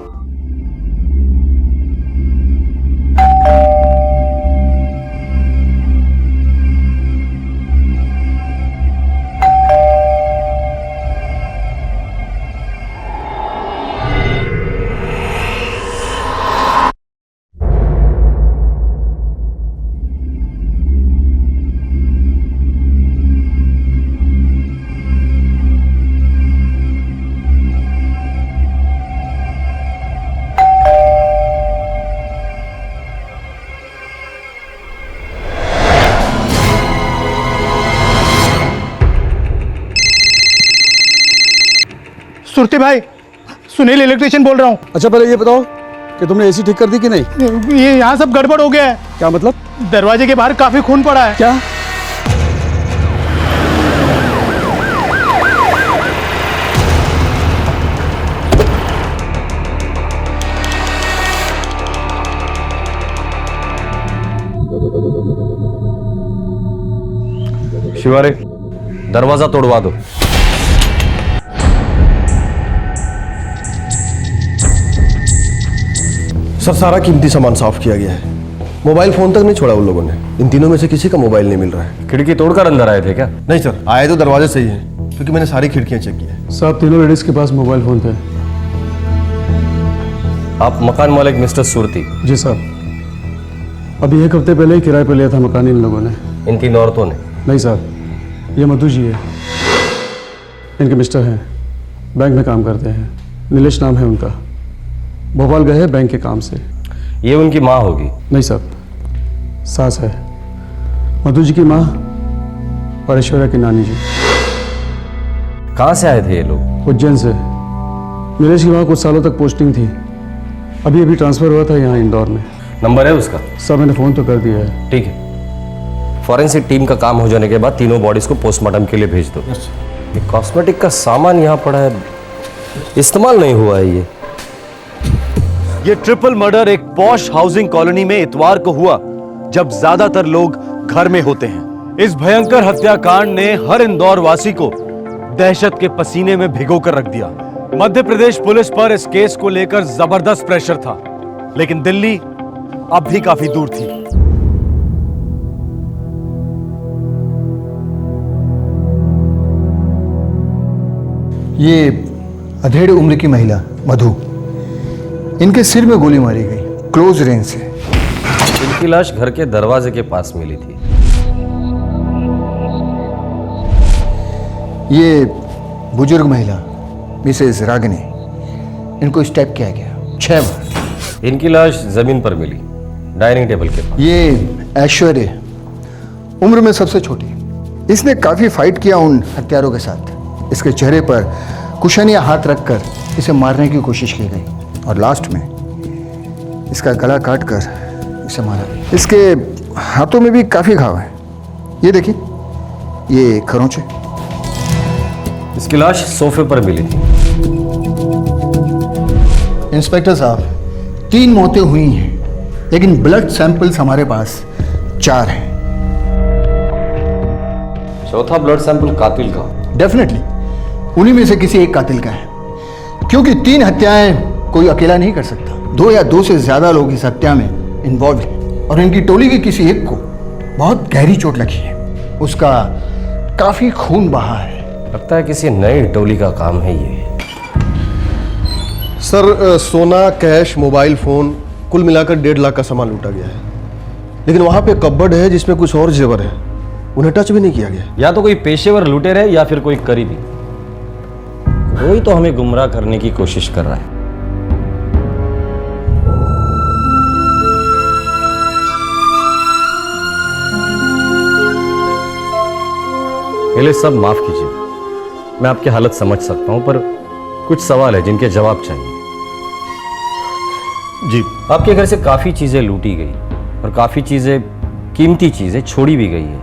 Speaker 18: सुरती भाई, सुनील इलेक्ट्रिशियन बोल रहा हूँ।
Speaker 9: अच्छा पहले ये बताओ कि तुमने एसी ठीक कर दी कि नहीं?
Speaker 18: ये यहाँ सब गड़बड़ हो गया है।
Speaker 9: क्या मतलब?
Speaker 18: दरवाजे के बाहर काफी खून पड़ा है।
Speaker 9: क्या?
Speaker 10: शिवारे, दरवाजा तोड़वा दो।
Speaker 21: सर सारा कीमती सामान साफ किया गया है, मोबाइल फोन तक नहीं छोड़ा उन लोगों ने। इन तीनों में से किसी का मोबाइल नहीं मिल रहा है।
Speaker 10: खिड़की तोड़कर अंदर आए थे क्या?
Speaker 21: नहीं सर, आए तो दरवाजे से ही है, क्योंकि मैंने सारी खिड़कियां चेक की है।
Speaker 9: साहब तीनों लेडीज के पास मोबाइल फोन थे।
Speaker 10: आप मकान मालिक मिस्टर सुरती?
Speaker 9: जी साहब, अभी 1 हफ्ते पहले ही किराए पे लिया था मकान इन लोगों ने।
Speaker 10: इन 3 औरतों ने?
Speaker 9: नहीं साहब, ये मधु जी है, इनके मिस्टर हैं, बैंक में काम करते हैं, नीलेश नाम है उनका, भोपाल गए हैं बैंक के काम से।
Speaker 10: ये उनकी माँ होगी?
Speaker 9: नहीं साहब, सास है, मधु जी की माँ और ऐश्वर्या की नानी जी।
Speaker 10: कहाँ से आए थे ये लोग?
Speaker 9: उज्जैन से। नीलेश की वहाँ कुछ सालों तक पोस्टिंग थी, अभी अभी ट्रांसफर हुआ था यहाँ इंदौर में।
Speaker 10: नंबर है उसका?
Speaker 9: सर मैंने फ़ोन तो कर दिया है।
Speaker 10: ठीक है, फॉरेंसिक टीम का काम हो जाने के बाद तीनों बॉडीज को पोस्टमार्टम के लिए भेज दो। ये कॉस्मेटिक का सामान यहाँ पड़ा है, इस्तेमाल नहीं हुआ है।
Speaker 9: ये ट्रिपल मर्डर एक पॉश हाउसिंग कॉलोनी में इतवार को हुआ, जब ज्यादातर लोग घर में होते हैं। इस भयंकर हत्याकांड ने हर इंदौर वासी को दहशत के पसीने में भिगोकर रख दिया। मध्य प्रदेश पुलिस पर इस केस को लेकर जबरदस्त प्रेशर था, लेकिन दिल्ली अब भी काफी दूर थी।
Speaker 21: ये
Speaker 3: अधेड़ उम्र की महिला मधु, इनके सिर में गोली मारी गई, क्लोज रेंज से।
Speaker 22: इनकी लाश घर के दरवाजे के पास मिली थी।
Speaker 3: ये बुजुर्ग महिला मिसेज रागिनी, इनको स्टेप किया गया 6 बार।
Speaker 22: इनकी लाश जमीन पर मिली, डाइनिंग टेबल के पास।
Speaker 3: ये ऐश्वर्य, उम्र में सबसे छोटी, इसने काफी फाइट किया उन हत्यारों के साथ। इसके चेहरे पर कुशन या हाथ रखकर इसे मारने की कोशिश की गई और लास्ट में इसका गला काटकर इसे मारा गया। इसके हाथों में भी काफी घाव है, ये देखिए, ये खरोंचे।
Speaker 22: इसकी लाश सोफे पर मिली थी।
Speaker 3: इंस्पेक्टर साहब, 3 मौतें हुई हैं, लेकिन ब्लड सैंपल्स हमारे पास 4 हैं।
Speaker 22: चौथा ब्लड सैंपल कातिल का?
Speaker 3: डेफिनेटली उन्हीं में से किसी एक कातिल का है, क्योंकि 3 हत्याएं कोई अकेला नहीं कर सकता। 2 या 2 से ज्यादा लोग इस हत्या में इन्वॉल्व हैं और इनकी टोली के किसी एक को बहुत गहरी चोट लगी है। उसका काफी खून बहा है।
Speaker 22: लगता है किसी नई टोली का काम है ये।
Speaker 21: सर, सोना, कैश, मोबाइल फोन कुल मिलाकर 1.5 लाख का सामान लूटा गया है, लेकिन वहां पे कपबोर्ड है जिसमें कुछ और जेवर है, उन्हें टच भी नहीं किया गया।
Speaker 22: या तो कोई पेशेवर लुटेरे है या फिर कोई करीबी। कोई तो हमें गुमराह करने की कोशिश कर रहा है। पहले सब माफ कीजिए, मैं आपकी हालत समझ सकता हूं, पर कुछ सवाल है जिनके जवाब चाहिए।
Speaker 21: जी।
Speaker 22: आपके घर से काफी चीजें लूटी गई और काफी चीजें, कीमती चीजें छोड़ी भी गई है,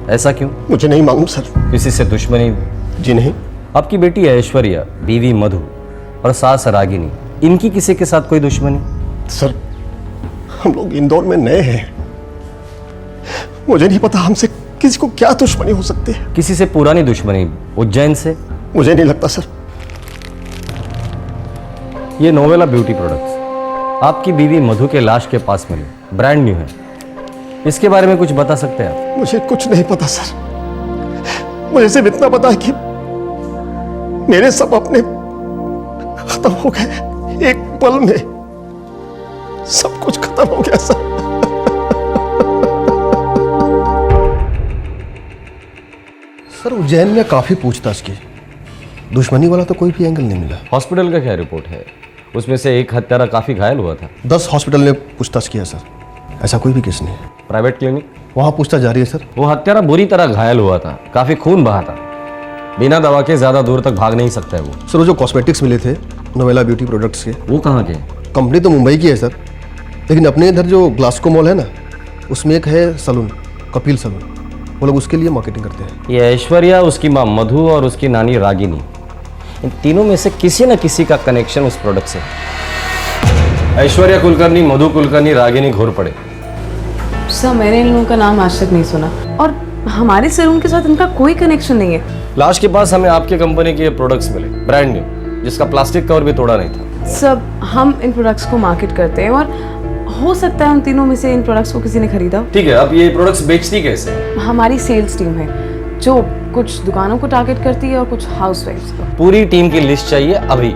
Speaker 22: ऐसा क्यों?
Speaker 21: मुझे नहीं मालूम सर।
Speaker 22: किसी से दुश्मनी?
Speaker 21: जी नहीं।
Speaker 22: आपकी बेटी ऐश्वर्या, बीवी मधु और सास रागिनी, इनकी किसी के साथ कोई दुश्मनी?
Speaker 21: सर, हम लोग इंदौर में नए हैं, मुझे नहीं पता हमसे किसी को क्या दुश्मनी हो सकती है।
Speaker 22: किसी से पुरानी दुश्मनी, उज्जैन से?
Speaker 21: मुझे नहीं लगता सर।
Speaker 22: ये नोवेला ब्यूटी प्रोडक्ट्स आपकी बीवी मधु के लाश के पास मिले, ब्रांड न्यू है, इसके बारे में कुछ बता सकते हैं आप?
Speaker 21: मुझे कुछ नहीं पता सर, मुझे सिर्फ इतना पता है कि मेरे सब अपने खत्म हो गए, एक पल में सब कुछ खत्म हो गया सर। सर, उज्जैन में काफी पूछताछ की, दुश्मनी वाला तो कोई भी एंगल नहीं मिला।
Speaker 22: हॉस्पिटल का क्या रिपोर्ट है? उसमें से एक हत्यारा काफी घायल हुआ था।
Speaker 21: 10 हॉस्पिटल ने पूछताछ किया सर, ऐसा कोई भी केस नहीं है।
Speaker 22: Private clinic?
Speaker 21: वहां पूछताछ जारी है सर।
Speaker 22: वो हत्यारा बुरी तरह घायल हुआ था, काफी खून बहा था, बिना दवा के ज्यादा दूर तक भाग नहीं सकता है वो।
Speaker 21: सर, वो जो कॉस्मेटिक्स मिले थे नोवेला ब्यूटी प्रोडक्ट्स के,
Speaker 22: वो कहाँ के?
Speaker 21: कंपनी तो मुंबई की है सर, लेकिन अपने इधर जो ग्लास्को मॉल है ना, उसमें एक है सलून, कपिल सलून, वो लोग उसके लिए मार्केटिंग करते हैं।
Speaker 22: ये ऐश्वर्या, उसकी माँ मधु और उसकी नानी रागिनी, इन तीनों में से किसी न किसी का कनेक्शन उस प्रोडक्ट से। ऐश्वर्या कुलकर्णी, मधु कुलकर्णी, रागिनी घोरपड़े।
Speaker 17: सर, मैंने इन लोगों का नाम आज तक नहीं सुना और हमारे सैलून के साथ इनका कोई कनेक्शन नहीं है।
Speaker 22: लाश के पास हमें आपके कंपनी के प्रोडक्ट्स मिले, ब्रांड न्यू, जिसका प्लास्टिक कवर भी तोड़ा नहीं था।
Speaker 17: सब हम इन प्रोडक्ट्स को मार्केट करते हैं और हो सकता है उन तीनों में से इन प्रोडक्ट्स को किसी ने खरीदा।
Speaker 22: ठीक है, अब ये प्रोडक्ट्स बेचती कैसे?
Speaker 17: हमारी सेल्स टीम है जो कुछ दुकानों को टारगेट करती है और कुछ हाउसवाइफ्स को।
Speaker 22: पूरी टीम की लिस्ट चाहिए अभी।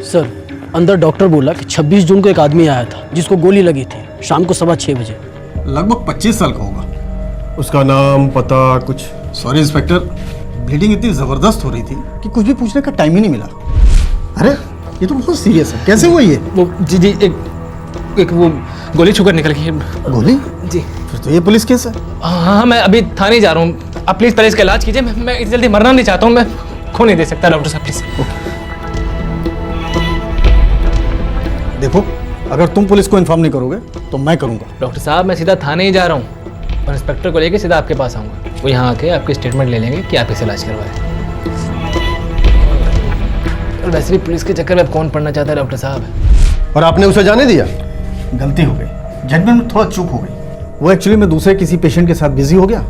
Speaker 23: सर, अंदर डॉक्टर बोला कि 26 जून को एक आदमी आया था जिसको गोली लगी थी, शाम को 6:15 बजे।
Speaker 3: लगभग 25 साल का होगा।
Speaker 21: उसका नाम, पता कुछ?
Speaker 3: सॉरी इंस्पेक्टर, ब्लीडिंग इतनी जबरदस्त हो रही थी कि कुछ भी पूछने का टाइम ही नहीं मिला। अरे ये तो बहुत सीरियस है, कैसे हुआ ये?
Speaker 23: वो जी एक वो गोली छूकर निकल गई।
Speaker 3: गोली?
Speaker 23: जी।
Speaker 3: फिर तो ये पुलिस केस है।
Speaker 23: हाँ, मैं अभी थाने जा रहा हूँ, आप प्लीज पहले इसका इलाज कीजिए। मैं इतनी जल्दी मरना नहीं चाहता हूँ, मैं खो नहीं दे सकता डॉक्टर साहब, प्लीज।
Speaker 3: देखो, अगर तुम पुलिस को इन्फॉर्म नहीं करोगे तो मैं करूंगा।
Speaker 23: डॉक्टर साहब, मैं सीधा थाने ही जा रहा हूँ और इंस्पेक्टर को लेके सीधा आपके पास आऊँगा। वो यहाँ आके आपकी स्टेटमेंट ले लेंगे कि आप इसे इलाज करवाएं। और वैसे भी पुलिस के चक्कर में अब कौन पढ़ना चाहता है डॉक्टर साहब?
Speaker 21: और आपने उसे जाने दिया?
Speaker 3: गलती हो गई, जजमेंट में थोड़ा चूक हो गई। वो एक्चुअली में दूसरे किसी पेशेंट के साथ बिजी हो गया।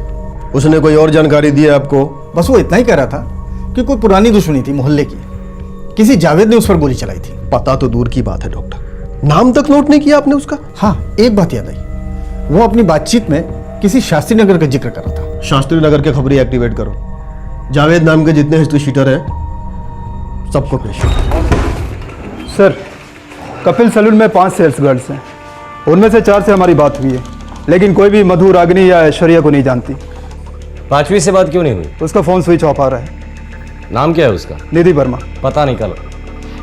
Speaker 21: उसने कोई और जानकारी दी आपको?
Speaker 3: बस वो इतना ही कह रहा था कि कोई पुरानी दुश्मनी थी मोहल्ले की, किसी जावेद ने उस पर गोली चलाई थी।
Speaker 21: पता तो दूर की बात है डॉक्टर, नाम तक नोट नहीं किया आपने उसका?
Speaker 3: हाँ, एक बात याद आई, वो अपनी बातचीत में
Speaker 21: किसी शास्त्री नगर का जिक्र कर रहा था।
Speaker 8: शास्त्री नगर के खबरी एक्टिवेट करो। जावेद नाम के जितने हिस्ट्री शीटर हैं सबको पेश करो।
Speaker 3: सर, कपिल सैलून में 5 सेल्स गर्ल्स हैं। उनमें से 4 से हमारी बात हुई है, लेकिन कोई भी मधु, रागिनी या ऐश्वर्या को नहीं जानती।
Speaker 22: 5वीं से बात क्यों नहीं हुई?
Speaker 3: उसका फ़ोन स्विच ऑफ आ रहा है।
Speaker 22: नाम क्या है उसका?
Speaker 3: निधि वर्मा।
Speaker 22: पता निकालो।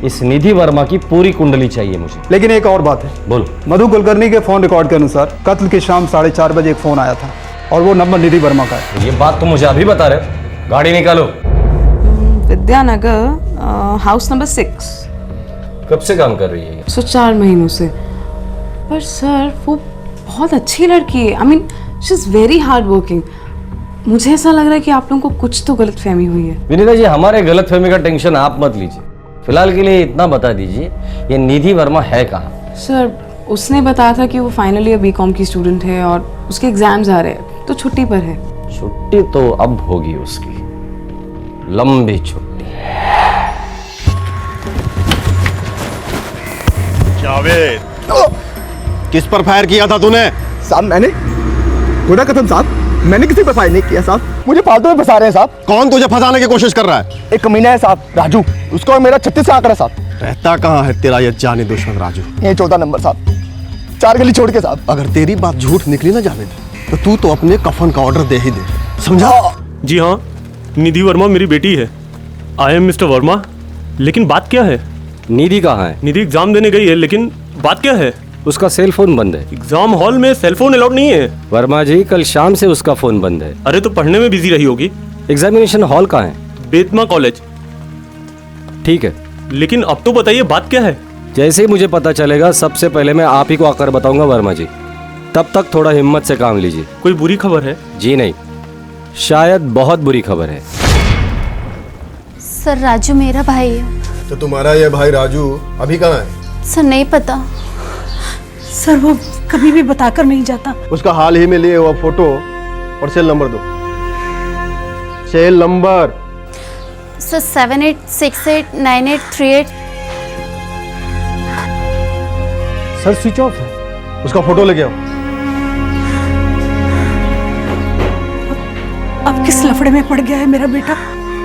Speaker 22: इस निधि वर्मा की पूरी कुंडली चाहिए मुझे।
Speaker 3: लेकिन एक और बात है।
Speaker 22: बोलो।
Speaker 3: मधु कुलकर्णी के फ़ोन रिकॉर्ड के अनुसार कत्ल की शाम 4:30 बजे एक फ़ोन आया था और वो नंबर निधि वर्मा का है।
Speaker 22: ये बात तो मुझे अभी बता रहे हो। गाड़ी निकालो।
Speaker 11: Vidyanagar, house number 6।
Speaker 22: कब से काम कर रही है ये?
Speaker 11: 4 महीनों से। पर सर वो बहुत अच्छी लड़की है। I mean she is very hard working. मुझे ऐसा लग रहा है कि आप लोगों को कुछ तो गलतफहमी हुई है।
Speaker 22: विनीता जी, हमारे गलतफहमी का टेंशन आप मत लीजिए। फिलहाल के लिए इतना बता दीजिए, ये निधि वर्मा है कहाँ?
Speaker 11: सर उसने बताया था कि वो फाइनल ईयर बीकॉम की स्टूडेंट है और उसके एग्जाम्स आ रहे हैं तो छुट्टी पर है।
Speaker 22: छुट्टी तो अब होगी उसकी, लंबी छुट्टी।
Speaker 8: जावेद, किस पर फायर किया था तूने?
Speaker 3: साहब मैंने, खुदा कसम साहब, मैंने किसी पर फायर नहीं किया साहब। मुझे फालतू में फंसा रहे हैं साहब।
Speaker 8: कौन तुझे फंसाने की कोशिश कर रहा है?
Speaker 3: एक कमीना है साहब, राजू। उसका और मेरा 36 से आंकड़ा साहब।
Speaker 8: रहता कहाँ है तेरा ये जानी दुश्मन राजू?
Speaker 3: ये 14 नंबर साहब, 4 गली छोड़ के साहब।
Speaker 8: अगर तेरी बात झूठ निकली ना जावेद, तो तू तो अपने कफन का ऑर्डर दे ही दे, समझा?
Speaker 21: जी हाँ, निधि वर्मा मेरी बेटी है। I am mister Verma. लेकिन बात क्या है?
Speaker 22: निधि कहाँ है?
Speaker 21: निधि एग्जाम देने गई है, लेकिन बात क्या है?
Speaker 22: उसका सेल फोन बंद है।
Speaker 21: एग्जाम हॉल में सेल फोन अलाउड नहीं है।
Speaker 22: वर्मा जी, कल शाम से उसका फोन बंद है।
Speaker 21: अरे तो पढ़ने में बिजी रही होगी।
Speaker 22: एग्जामिनेशन हॉल कहाँ है?
Speaker 21: बेतमा कॉलेज।
Speaker 22: ठीक है,
Speaker 21: लेकिन अब तो बताइए बात क्या है?
Speaker 22: जैसे ही मुझे पता चलेगा सबसे पहले मैं आप ही को आकर बताऊंगा वर्मा जी। तब तक थोड़ा हिम्मत से काम लीजिए।
Speaker 21: कोई बुरी खबर है?
Speaker 22: जी नहीं, शायद बहुत बुरी खबर है।
Speaker 6: सर राजू मेरा भाई है।
Speaker 8: तो तुम्हारा ये भाई राजू अभी कहाँ है?
Speaker 6: सर नहीं पता।
Speaker 19: सर वो कभी भी बताकर नहीं जाता।
Speaker 8: उसका हाल ही में लिए हुआ फोटो और सेल नंबर दो। Cell number.
Speaker 6: Sir 78689838।
Speaker 8: Sir switch off है। उसका फोटो लेके आओ।
Speaker 19: अब किस लफड़े में पड़ गया है मेरा बेटा?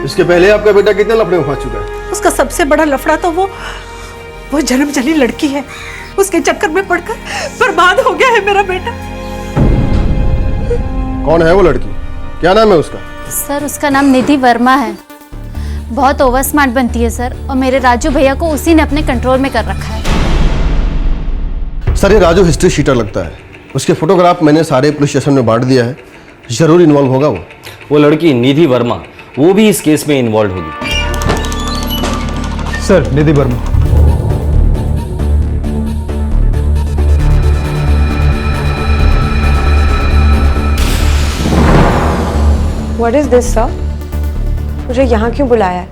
Speaker 8: इसके पहले आपका बेटा कितने लफड़े में फंस चुका है?
Speaker 19: उसका सबसे बड़ा लफड़ा तो वो जन्मजली लड़की है। उसके चक्कर में पड़कर बर्बाद हो गया है मेरा बेटा।
Speaker 8: कौन है वो लड़की? क्या नाम है उसका?
Speaker 6: सर उसका नाम निधि वर्मा है। बहुत ओवर स्मार्ट बनती है सर, और मेरे राजू भैया को उसी ने अपने कंट्रोल में कर रखा है।
Speaker 8: सर ये राजू हिस्ट्री शीटर लगता है। उसके फोटोग्राफ मैंने सारे पुलिस स्टेशन में बांट दिया है। जरूर इन्वॉल्व होगा वो
Speaker 22: लड़की निधि वर्मा, वो भी इस केस में इन्वॉल्व होगी।
Speaker 3: Sir Nidhi Verma.
Speaker 11: What is this, sir? मुझे यहाँ क्यों बुलाया है?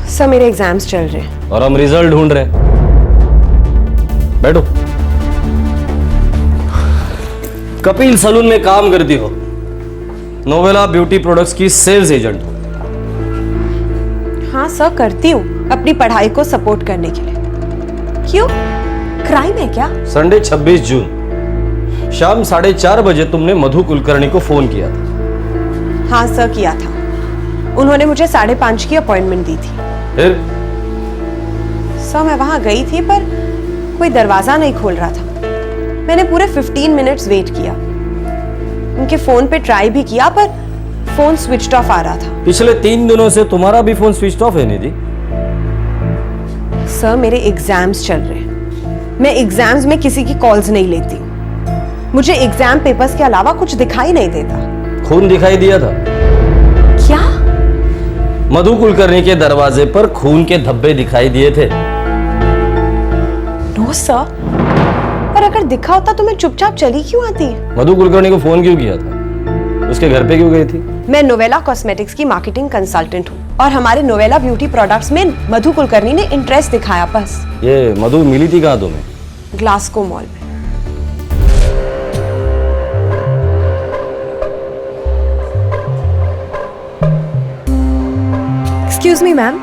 Speaker 11: सर मेरे एग्जाम्स चल रहे हैं।
Speaker 22: और हम रिजल्ट ढूंढ रहे हैं। बैठो। कपिल सलून में काम करती हो, नोवेला ब्यूटी प्रोडक्ट्स की सेल्स एजेंट हो।
Speaker 11: हाँ सर, करती हूँ अपनी पढ़ाई को सपोर्ट करने के लिए। क्यों, क्राइम है क्या?
Speaker 22: संडे 26 जून शाम 4:30 बजे तुमने मधु कुलकर्णी को फोन किया था।
Speaker 11: हाँ सर, किया था। उन्होंने मुझे 5:30 की अपॉइंटमेंट दी थी।
Speaker 22: फिर?
Speaker 11: सर मैं वहां गई थी पर कोई दरवाजा नहीं खोल रहा था। मैंने पूरे 15 मिनट्स वेट किया। उनके फोन पे ट्राई भी किया पर फोन स्विच्ड ऑफ आ रहा था।
Speaker 22: पिछले 3 दिनों से तुम्हारा भी फोन स्विच ऑफ है निधि।
Speaker 11: सर मेरे एग्जाम्स चल रहे हैं। मैं एग्जाम्स में किसी की कॉल्स नहीं लेती। मुझे एग्जाम पेपर्स के अलावा कुछ दिखाई नहीं देता।
Speaker 22: खून दिखाई दिया था?
Speaker 11: क्या?
Speaker 22: मधु कुलकर्णी के दरवाजे पर खून के धब्बे दिखाई दिए थे।
Speaker 11: नो सर, पर अगर दिखा होता तो मैं चुपचाप चली क्यों आती?
Speaker 22: मधु कुलकर्णी को फोन क्यों किया था? उसके घर पे क्यों गई थी?
Speaker 11: मैं नोवेला कॉस्मेटिक्स की मार्केटिंग कंसल्टेंट हूँ और हमारे नोवेला ब्यूटी प्रोडक्ट्स में मधु कुलकर्णी ने इंटरेस्ट दिखाया। बस।
Speaker 22: ये मधु मिली थी कहाँ तुम्हें?
Speaker 11: ग्लासको मॉल में। Excuse me ma'am.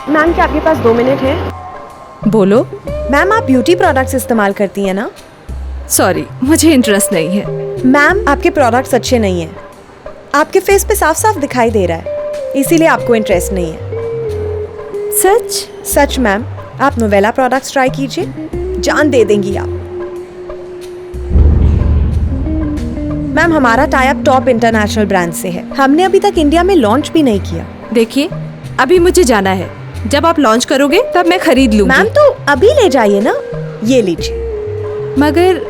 Speaker 11: मैम क्या आपके पास 2 मिनट है?
Speaker 16: बोलो।
Speaker 11: मैम आप ब्यूटी प्रोडक्ट्स इस्तेमाल करती हैं ना?
Speaker 16: सॉरी, मुझे इंटरेस्ट नहीं है।
Speaker 11: मैम, आपके प्रोडक्ट्स अच्छे नहीं हैं। आपके फेस पे साफ साफ दिखाई दे रहा है, इसीलिए आपको इंटरेस्ट नहीं है।
Speaker 16: सच?
Speaker 11: सच मैम। आप नोवेला प्रोडक्ट्स ट्राई कीजिए, जान दे देंगी आप। मैम, हमारा tie up top international brand से है। हमने अभी तक इंडिया में लॉन्च भी नहीं किया।
Speaker 16: देखिए, अभी मुझे जाना है। जब आप लॉन्च करोगे तब मैं खरीद लूंगी।
Speaker 11: मैम, तो अभी ले जाइए ना, ये लीजिए।
Speaker 16: मगर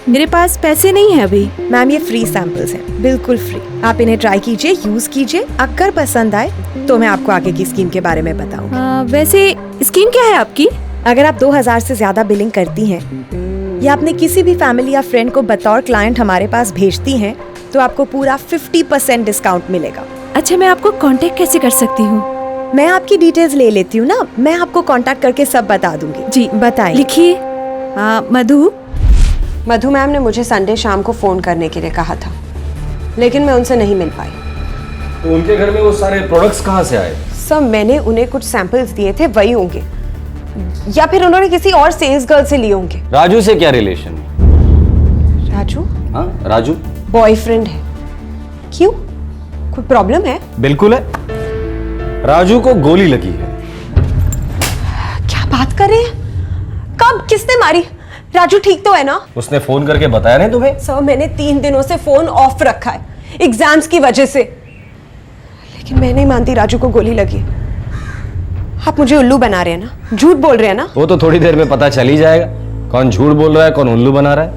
Speaker 16: मेरे पास पैसे नहीं है अभी।
Speaker 11: मैम, ये फ्री सैंपल्स हैं, बिल्कुल फ्री। आप इन्हें ट्राई कीजिए, यूज कीजिए। अगर पसंद आए तो मैं आपको आगे की स्कीम के बारे में बताऊंगी।
Speaker 16: वैसे स्कीम क्या है आपकी?
Speaker 11: अगर आप 2000 से ज्यादा बिलिंग करती हैं या आपने किसी भी फैमिली या फ्रेंड को बतौर क्लाइंट हमारे पास भेजती हैं तो आपको पूरा 50% डिस्काउंट मिलेगा।
Speaker 16: अच्छा, मैं आपको कांटेक्ट कैसे कर सकती हूँ?
Speaker 11: मैं आपकी डिटेल्स ले लेती हूँ ना, मैं आपको कांटेक्ट करके सब बता दूंगी।
Speaker 16: जी
Speaker 11: बताइए।
Speaker 16: लिखिए।
Speaker 11: मधु मैम ने मुझे संडे शाम को फोन करने के लिए कहा था, लेकिन मैं उनसे नहीं मिल पाई।
Speaker 22: तो उनके घर में वो सारे प्रोडक्ट्स कहाँ से आए?
Speaker 11: सब मैंने उन्हें कुछ सैंपल्स दिए थे, वही होंगे, या फिर उन्होंने किसी और सेल्स गर्ल से लिए होंगे।
Speaker 22: राजू से क्या रिलेशन?
Speaker 11: राजू?
Speaker 22: हाँ, राजू
Speaker 11: बॉयफ्रेंड है। क्यों, कोई प्रॉब्लम है?
Speaker 22: बिल्कुल है। राजू को गोली लगी है।
Speaker 11: क्या बात कर रहे हैं? कब, किसने मारी? राजू ठीक तो है ना?
Speaker 22: उसने फोन करके बताया नहीं तुम्हें?
Speaker 11: सर, मैंने 3 दिनों से फोन ऑफ रखा है एग्जाम्स की वजह से, लेकिन मैं नहीं मानती राजू को गोली लगी। आप मुझे उल्लू बना रहे हैं ना, झूठ बोल रहे हैं ना?
Speaker 22: वो तो थोड़ी देर में पता चल ही जाएगा कौन झूठ बोल रहा है, कौन उल्लू बना रहा है।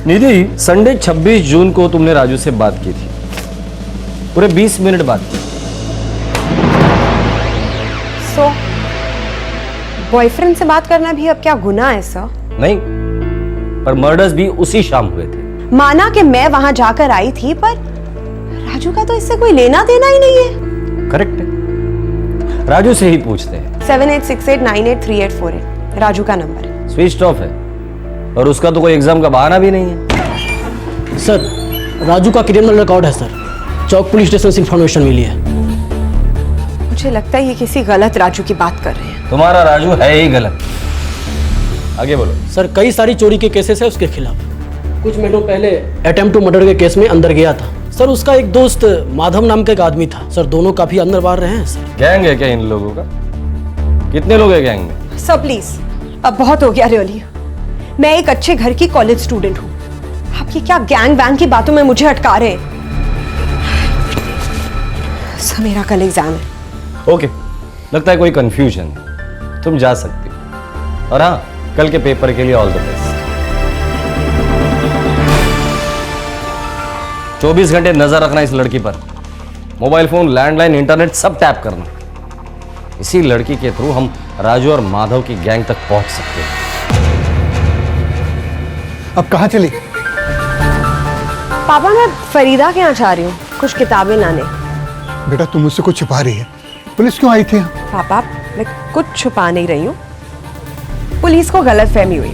Speaker 22: निधि, संडे 26 जून को तुमने राजू से बात की थी, पूरे 20 मिनट बात की।
Speaker 11: सो बॉयफ्रेंड से बात करना भी अब क्या गुनाह है सर?
Speaker 22: नहीं, पर मर्डर्स भी उसी शाम हुए थे।
Speaker 11: माना कि मैं वहां जाकर आई थी, पर राजू का तो इससे कोई लेना देना ही नहीं है।
Speaker 22: करेक्ट है, राजू से ही पूछते हैं।
Speaker 11: 7868983848 राजू का नंबर है।
Speaker 22: स्विच ऑफ है, और उसका तो कोई एग्जाम का बहाना भी नहीं है।
Speaker 2: सर, राजू का क्रिमिनल रिकॉर्ड है सर, चौक पुलिस स्टेशन से इंफॉर्मेशन मिली है।
Speaker 11: मुझे लगता है ये किसी गलत राजू की बात कर रहे हैं।
Speaker 22: तुम्हारा राजू है ही गलत। आगे बोलो।
Speaker 2: सर, कई सारी चोरी के केसेस है उसके खिलाफ। कुछ महीनों पहले अटेम्प्ट टू मर्डर के केस में अंदर गया था सर। उसका एक दोस्त माधव नाम का एक आदमी था सर, दोनों काफी अंदर बाहर रहे हैं सर।
Speaker 22: गैंग है क्या इन लोगों का? कितने लोग हैं गैंग में?
Speaker 11: सर प्लीज, अब बहुत हो गया रियली। मैं एक अच्छे घर की कॉलेज स्टूडेंट हूँ, आप ये क्या गैंग वैंग की बातों में मुझे अटका रहे हैं? सर, मेरा कल एग्जाम है।
Speaker 22: ओके, लगता है कोई कंफ्यूजन है, तुम जा सकती हो। और हाँ, कल के पेपर के लिए ऑल द बेस्ट। 24 घंटे नजर रखना इस लड़की पर, मोबाइल फोन, लैंडलाइन, इंटरनेट सब टैप करना। इसी लड़की के थ्रू हम राजू और माधव की गैंग तक पहुंच सकते हैं।
Speaker 3: अब कहाँ चली?
Speaker 11: पापा, मैं फरीदा के यहाँ जा रही हूँ कुछ किताबें लाने।
Speaker 3: बेटा, तुम मुझसे कुछ छुपा रही है। पुलिस क्यों आई थी?
Speaker 11: पापा, मैं कुछ छुपा नहीं रही हूँ, पुलिस को गलतफहमी हुई।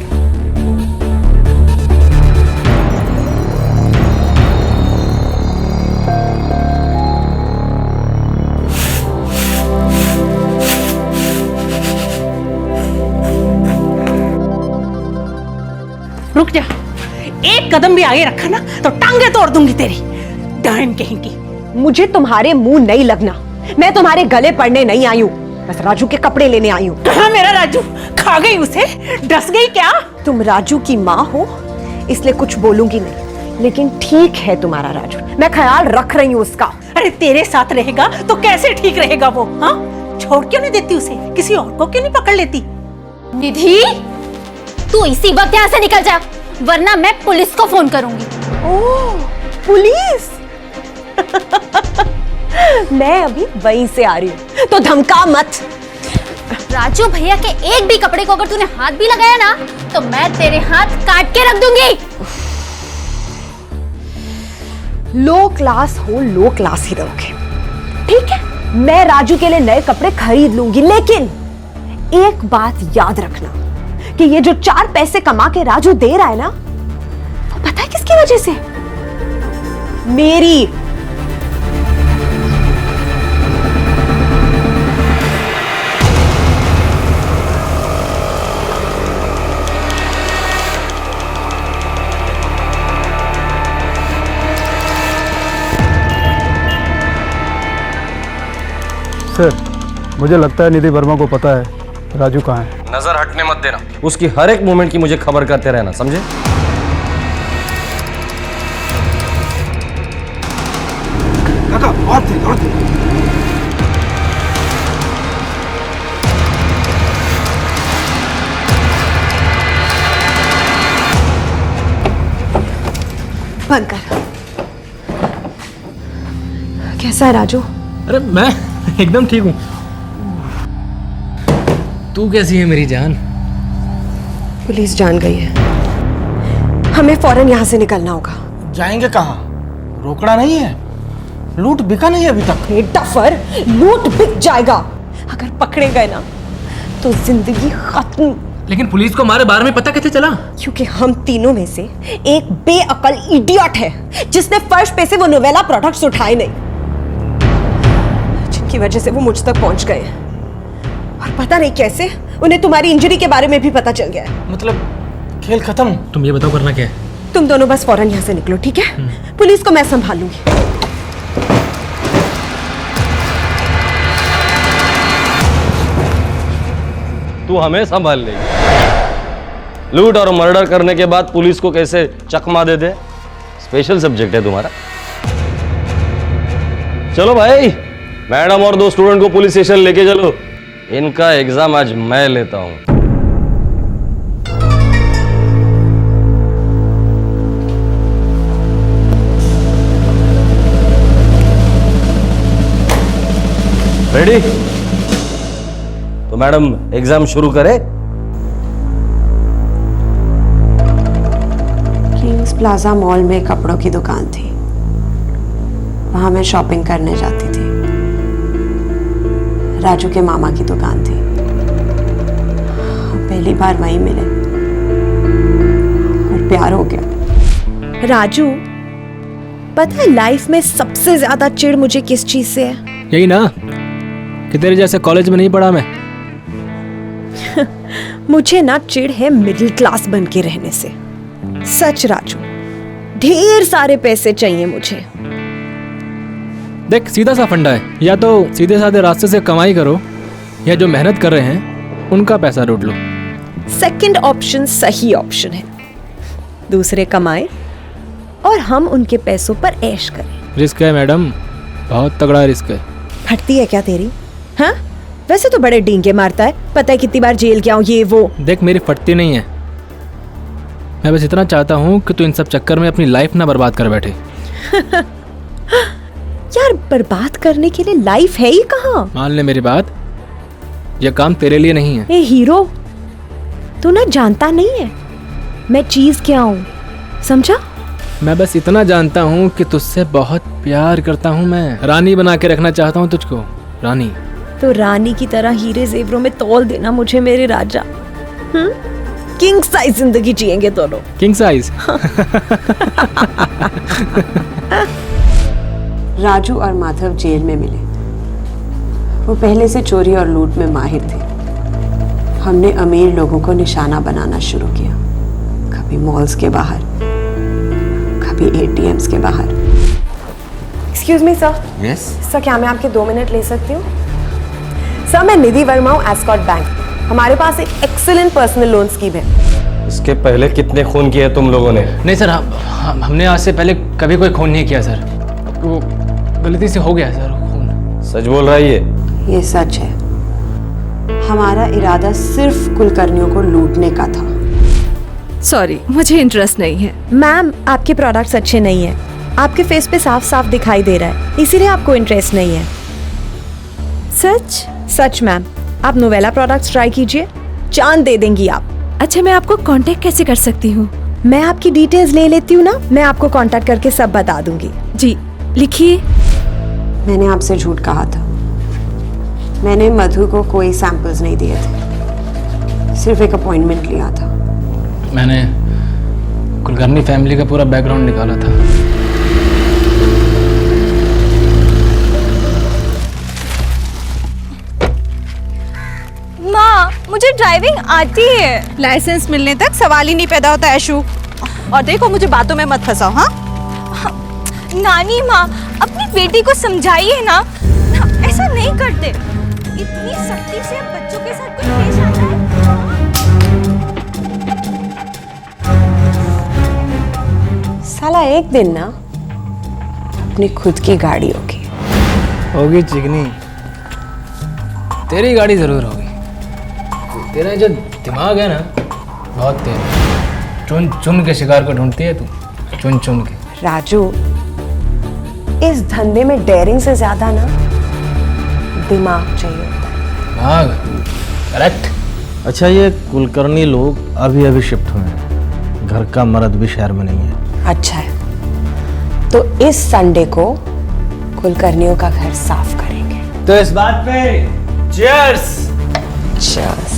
Speaker 19: रुक जा, एक कदम भी आगे रखा ना तो टांगे तोड़ दूंगी तेरी, डायन कहीं की।
Speaker 11: मुझे तुम्हारे मुंह नहीं लगना, मैं तुम्हारे गले पड़ने नहीं आई हूँ, बस राजू के कपड़े लेने आई हूँ।
Speaker 19: कहाँ मेरा राजू? खा गई उसे? डस गई क्या?
Speaker 11: तुम राजू की माँ हो इसलिए कुछ बोलूंगी नहीं, लेकिन ठीक है तुम्हारा राजू, मैं ख्याल रख रही हूँ उसका।
Speaker 19: अरे तेरे साथ रहेगा तो कैसे ठीक रहेगा वो? हाँ, छोड़ क्यों नहीं देती उसे? किसी और को क्यों नहीं पकड़ लेती?
Speaker 20: निधि, तू इसी वक्त यहाँ से निकल जा, वरना मैं पुलिस को फोन करूंगी।
Speaker 11: ओह, पुलिस? मैं अभी वहीं से आ रही हूँ, तो धमका मत।
Speaker 20: राजू भैया के एक भी कपड़े को अगर तूने हाथ भी लगाया ना, तो मैं तेरे हाथ काट के रख दूंगी।
Speaker 11: लो क्लास हो, लो क्लास ही रहोगे, ठीक है? मैं राजू के लिए नए कपड़े खरीद लूंगी, लेकिन एक बात याद रखना कि ये जो 4 पैसे कमा के राजू दे रहा है ना, वो पता है किसकी वजह से? मेरी।
Speaker 18: सर, मुझे लगता है निधि वर्मा को पता है राजू कहाँ है।
Speaker 22: नजर हटने मत देना, उसकी हर एक मूवमेंट की मुझे खबर करते रहना, समझे?
Speaker 18: काका, और थे।
Speaker 11: बंद कर। कैसा है राजू?
Speaker 23: अरे मैं एकदम ठीक हूँ। तू कैसी है मेरी जान?
Speaker 11: पुलिस जान गई है, हमें फौरन यहाँ से निकलना होगा।
Speaker 2: जाएंगे कहाँ? रोकड़ा नहीं है, लूट बिका नहीं है अभी तक।
Speaker 11: डफर, लूट बिक जाएगा। अगर पकड़े गए ना तो जिंदगी खत्म।
Speaker 23: लेकिन पुलिस को हमारे बारे में पता कैसे चला?
Speaker 11: क्योंकि हम तीनों में से एक बेअकल इडियट है जिसने फर्श पे से वो नोवेला प्रोडक्ट्स उठाए नहीं, जिनकी वजह से वो मुझ तक पहुंच गए। और पता नहीं कैसे उन्हें तुम्हारी इंजरी के बारे में भी पता चल गया है।
Speaker 2: मतलब खेल खत्म।
Speaker 23: तुम ये बताओ करना क्या है?
Speaker 11: तुम दोनों बस फौरन यहाँ से निकलो, ठीक है? पुलिस को मैं संभाल लूंगी।
Speaker 22: तू हमें संभाल लेगी? लूट और मर्डर करने के बाद पुलिस को कैसे चकमा दे दे, स्पेशल सब्जेक्ट है तुम्हारा। चलो भाई, मैडम और 2 स्टूडेंट को पुलिस स्टेशन लेके चलो, इनका एग्जाम आज मैं लेता हूं। रेडी? तो मैडम एग्जाम शुरू करें?
Speaker 11: किंग्स प्लाजा मॉल में कपड़ों की दुकान थी, वहां मैं शॉपिंग करने जाती थी। राजू के मामा की दुकान थी, पहली बार वहीं मिले और प्यार हो गया।
Speaker 16: राजू, पता है लाइफ में सबसे ज्यादा चिढ़ मुझे किस चीज से है?
Speaker 23: यही ना कि तेरे जैसे कॉलेज में नहीं पढ़ा मैं।
Speaker 11: मुझे ना चिढ़ है मिडिल क्लास बन के रहने से। सच राजू, ढेर सारे पैसे चाहिए मुझे।
Speaker 23: देख, सीधा सा फंडा है, या तो सीधे साधे रास्ते से कमाई करो, या जो मेहनत कर रहे हैं उनका पैसा लूट लो।
Speaker 11: सेकंड ऑप्शन सही ऑप्शन है। दूसरे कमाए और हम उनके पैसों पर ऐश करें।
Speaker 23: रिस्क है मैडम, बहुत तगड़ा रिस्क है।
Speaker 11: फटती है क्या तेरी? हाँ, वैसे तो बड़े डींगे मारता है, पता है कितनी बार जेल गया हूं, ये वो।
Speaker 23: देख, मेरी फटती नहीं है, मैं बस इतना चाहता हूँ कि तू इन सब चक्कर में अपनी लाइफ ना बर्बाद कर बैठे।
Speaker 11: यार, बर्बाद करने के लिए लाइफ है ही कहाँ?
Speaker 23: मान ले मेरी बात, यह काम तेरे लिए नहीं है।
Speaker 11: ए हीरो, तू ना जानता नहीं है मैं चीज क्या हूँ, समझा?
Speaker 23: मैं बस इतना जानता हूँ कि तुझसे बहुत प्यार करता हूँ। मैं रानी बना के रखना चाहता हूँ तुझको, रानी।
Speaker 11: तो रानी की तरह हीरे जेवरों में तौल देना मुझे, मेरे राजा। किंग साइज जिंदगी जिएंगे दोनों।
Speaker 23: King size?
Speaker 11: राजू और माधव जेल में मिले। वो पहले से चोरी और लूट में माहिर थे। हमने अमीर लोगों को निशाना बनाना शुरू किया, कभी मॉल्स के बाहर, कभी एटीएम्स के बाहर। Excuse me sir.
Speaker 4: Yes
Speaker 11: sir, क्या मैं आपके 2 मिनट ले सकती हूँ? सर, मैं निधि वर्मा हूँ, एस्कॉर्ट बैंक। हमारे पास एक एक्सीलेंट पर्सनल लोन स्कीम है।
Speaker 22: इसके पहले कितने खून किए तुम लोगों ने?
Speaker 23: नहीं सर, हमने आज से पहले कभी कोई खून नहीं किया सर, वो गलती से हो गया सर खून।
Speaker 22: सच बोल रहा है
Speaker 11: ये सच है। हमारा इरादा सिर्फ कुलकर्णियों को लूटने का था।
Speaker 16: सॉरी, मुझे इंटरेस्ट नहीं है।
Speaker 11: मैम, आपके प्रोडक्ट्स अच्छे नहीं हैं। आपके फेस पे साफ साफ दिखाई दे रहा है, इसीलिए आपको इंटरेस्ट नहीं है।
Speaker 16: सच?
Speaker 11: सच मैम, आप नोवेला प्रोडक्ट्स ट्राई कीजिए, जान दे देंगी आप।
Speaker 16: अच्छा, मैं आपको कांटेक्ट कैसे कर सकती हूँ?
Speaker 11: मैं आपकी डिटेल्स ले लेती हूँ ना, मैं आपको कांटेक्ट करके सब बता दूंगी।
Speaker 16: जी, लिखिए।
Speaker 11: मैंने आपसे झूठ कहा था। मैंने मधु को कोई सैंपल्स नहीं दिए थे, सिर्फ एक अपॉइंटमेंट लिया था।
Speaker 23: मैंने कुलकर्णी फैमिली का पूरा बैकग्राउंड निकाला था।
Speaker 20: माँ, मुझे ड्राइविंग आती है।
Speaker 16: लाइसेंस मिलने तक सवाल ही नहीं पैदा होता है ऐशु। और देखो, मुझे बातों में मत फंसाओ। हाँ
Speaker 20: नानी माँ, अपनी बेटी को समझाइए ना, ऐसा नहीं नहीं करते। इतनी सख्ती से अब बच्चों के साथ कोई पेश आता है?
Speaker 11: साला एक दिन ना अपनी खुद की गाड़ी होगी
Speaker 23: चिकनी, तेरी गाड़ी जरूर होगी। तेरा जो दिमाग है ना बहुत तेज, चुन चुन के शिकार को ढूंढती है तू, चुन चुन के।
Speaker 11: राजू, इस धंधे में डेयरिंग से ज्यादा ना दिमाग चाहिए होता है।
Speaker 23: दिमाग, करेक्ट।
Speaker 22: अच्छा, ये कुलकर्णी लोग अभी अभी शिफ्ट हुए हैं, घर का मर्द भी शहर में नहीं है।
Speaker 11: अच्छा है, तो इस संडे को कुलकर्णियों का घर साफ करेंगे।
Speaker 22: तो इस बात पे चीयर्स।
Speaker 11: चीयर्स।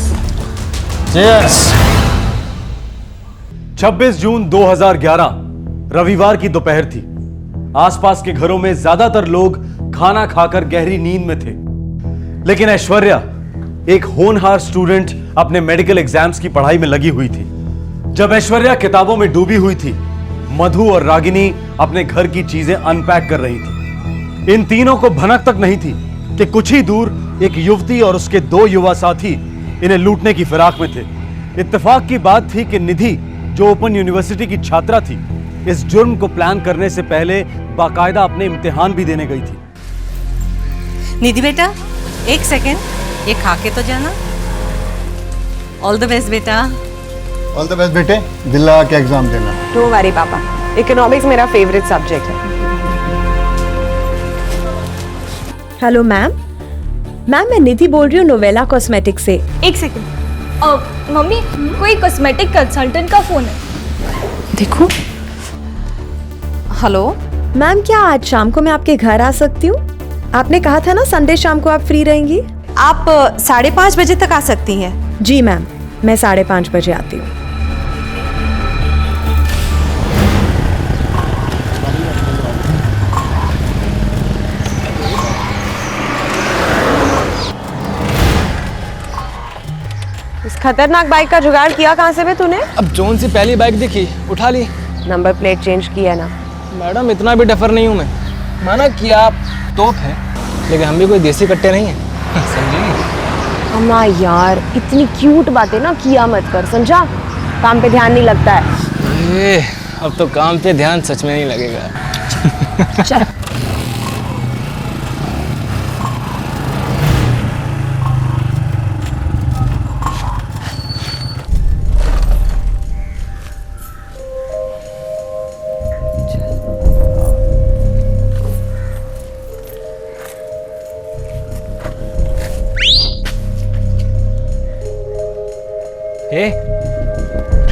Speaker 22: चीयर्स।
Speaker 9: 26 जून 2011 रविवार की दोपहर थी। आसपास के घरों में ज्यादातर लोग खाना खाकर गहरी नींद में थे, लेकिन ऐश्वर्या, एक होनहार स्टूडेंट, अपने मेडिकल एग्जाम्स की पढ़ाई में लगी हुई थी। जब ऐश्वर्या किताबों में डूबी हुई थी, मधु और रागिनी अपने घर की चीजें अनपैक कर रही थी। इन तीनों को भनक तक नहीं थी कि कुछ ही दूर एक युवती और उसके 2 युवा साथी इन्हें लूटने की फिराक में थे। इत्तेफाक की बात थी कि निधि, जो ओपन यूनिवर्सिटी की छात्रा थी, इस जुर्म को प्लान करने से पहले बाकायदा अपने इम्तिहान भी देने गई थी।
Speaker 4: निधि बेटा, एक सेकेंड, ये खा के तो जाना। ऑल द बेस्ट बेटा।
Speaker 3: ऑल द बेस्ट बेटे, दिल लगा के एग्जाम देना।
Speaker 11: डोंट वरी पापा, इकोनॉमिक्स मेरा फेवरेट सब्जेक्ट है। हेलो मैम, मैं निधि बोल रही हूँ नोवेला कॉस्मेटिक से।
Speaker 20: एक सेकंड। मम्मी, कोई कॉस्मेटिक कंसल्टेंट का फोन है।
Speaker 11: देखो। हेलो मैम, क्या आज शाम को मैं आपके घर आ सकती हूँ? आपने कहा था ना संडे शाम को आप फ्री रहेंगी।
Speaker 16: आप 5:30 बजे तक आ सकती हैं।
Speaker 11: जी मैम, मैं 5:30 बजे आती हूँ। इस खतरनाक बाइक का जुगाड़ किया कहाँ से बे तूने?
Speaker 23: अब जोन सी पहली बाइक दिखी, उठा ली।
Speaker 11: नंबर प्लेट चेंज किया ना?
Speaker 23: मैडम, इतना भी डफर नहीं हूँ मैं। माना कि आप तोप हैं, लेकिन हम भी कोई देसी कट्टे नहीं हैं, समझी?
Speaker 11: अम्मा यार, इतनी क्यूट बातें ना किया मत कर, समझा? काम पे ध्यान नहीं लगता है।
Speaker 23: अब तो काम पे ध्यान सच में नहीं लगेगा।
Speaker 11: चल।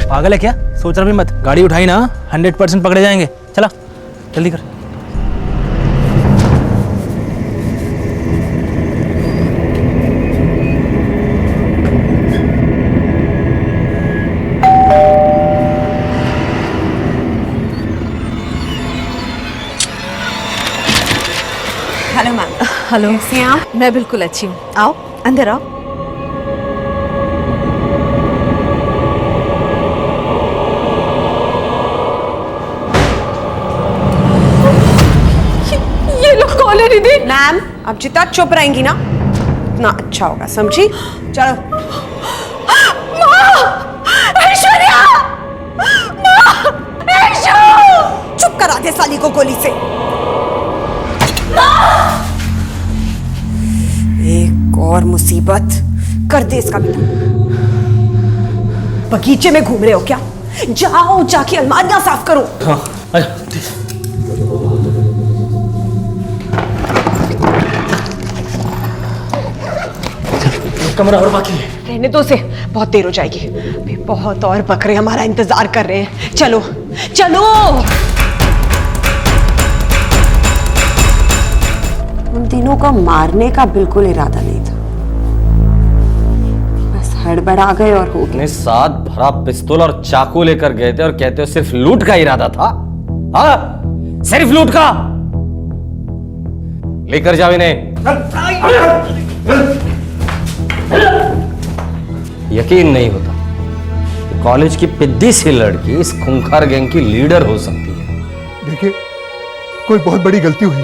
Speaker 23: पागल है क्या? सोच रहा भी मत, गाड़ी उठाई ना 100% पकड़े जाएंगे। चला जल्दी कर।
Speaker 16: Hello ma'am. हेलो, कैसे हैं आप? मैं बिल्कुल अच्छी हूँ। आओ अंदर आओ।
Speaker 11: मैम, अब जितना चुप रहेंगी ना उतना अच्छा होगा, समझी? चलो। ऐश्वर्या! चुप करा दे साली को गोली से। एक और मुसीबत कर दे इसका बेटा। बगीचे में घूम रहे हो क्या? जाओ जाके अलमारियां साफ करो।
Speaker 23: हाँ, कमरा और बाकी है।
Speaker 11: रहने दो उसे, बहुत देर हो जाएगी। अभी बहुत और बकरे हमारा इंतजार कर रहे हैं। चलो चलो। उन तीनों को मारने का बिल्कुल इरादा नहीं था, बस हड़बड़ा गए और हो गए।
Speaker 22: अपने साथ भरा पिस्तौल और चाकू लेकर गए थे और कहते हो सिर्फ लूट का इरादा था? हाँ, सिर्फ लूट का। लेकर जाओ इन्हें। यकीन नहीं होता कॉलेज की पिद्दी सी लड़की इस खूंखार गैंग की लीडर हो सकती है।
Speaker 3: देखिए, कोई बहुत बड़ी गलती हुई,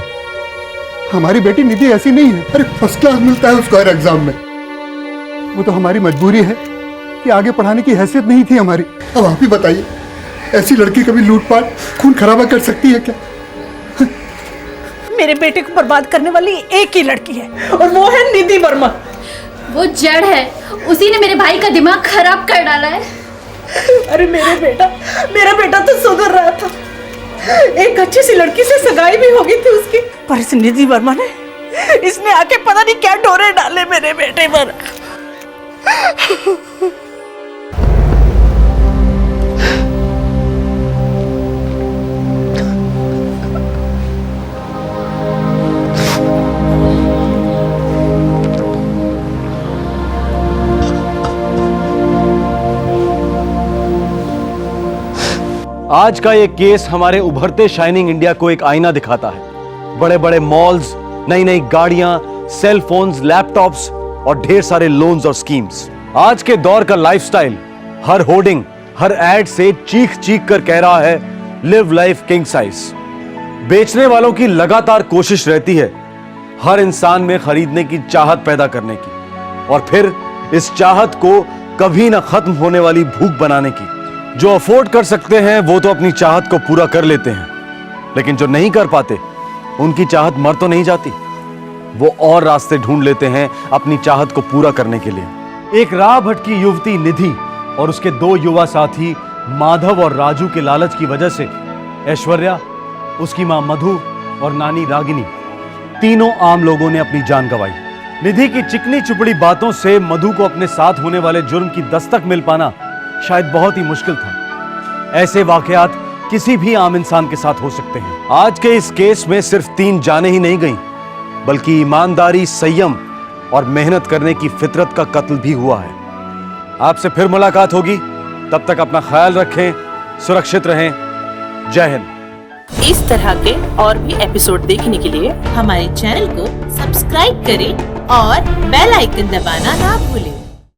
Speaker 3: हमारी बेटी निधि ऐसी नहीं है। अरे फर्स्ट क्लास मिलता है उसको हर एग्जाम में। वो तो हमारी मजबूरी है कि आगे पढ़ाने की हैसियत नहीं थी हमारी। अब आप ही बताइए, ऐसी लड़की कभी लूटपाट खून खराबा कर सकती है क्या?
Speaker 19: मेरे बेटे को बर्बाद करने वाली एक ही लड़की है और वो है निधि वर्मा।
Speaker 5: वो जड़ है, उसी ने मेरे भाई का दिमाग खराब कर डाला है।
Speaker 19: अरे मेरा बेटा तो सुधर रहा था, एक अच्छी सी लड़की से सगाई भी हो गई थी उसकी, पर इस निधि वर्मा ने इसने आके पता नहीं क्या डोरे डाले मेरे बेटे पर।
Speaker 9: आज का ये केस हमारे उभरते शाइनिंग इंडिया को एक आईना दिखाता है। बड़े बड़े मॉल्स, नई नई गाड़ियां, सेल फोन्स, लैपटॉप्स और ढेर सारे लोन्स और स्कीम्स। आज के दौर का लाइफस्टाइल हर होर्डिंग, हर एड से चीख चीख कर कह रहा है, लिव लाइफ किंग साइज। बेचने वालों की लगातार कोशिश रहती है हर इंसान में खरीदने की चाहत पैदा करने की, और फिर इस चाहत को कभी ना खत्म होने वाली भूख बनाने की। जो अफोर्ड कर सकते हैं वो तो अपनी चाहत को पूरा कर लेते हैं, लेकिन जो नहीं कर पाते उनकी चाहत मर तो नहीं जाती, वो और रास्ते ढूंढ लेते हैं अपनी चाहत को पूरा करने के लिए। एक राह भटकी युवती निधि और उसके दो युवा साथी माधव और राजू के लालच की वजह से ऐश्वर्या, उसकी मां मधु और नानी रागिनी, तीनों आम लोगों ने अपनी जान गंवाई। निधि की चिकनी चुपड़ी बातों से मधु को अपने साथ होने वाले जुर्म की दस्तक मिल पाना शायद बहुत ही मुश्किल था। ऐसे वाकयात किसी भी आम इंसान के साथ हो सकते हैं। आज के इस केस में सिर्फ 3 जानें ही नहीं गईं, बल्कि ईमानदारी, संयम और मेहनत करने की फितरत का कत्ल भी हुआ है। आपसे फिर मुलाकात होगी, तब तक अपना ख्याल रखें, सुरक्षित रहें। जय हिंद।
Speaker 7: इस तरह के और भी एपिसोड देखने के लिए हमारे चैनल को सब्सक्राइब करें और बेल आइकन दबाना ना भूलें।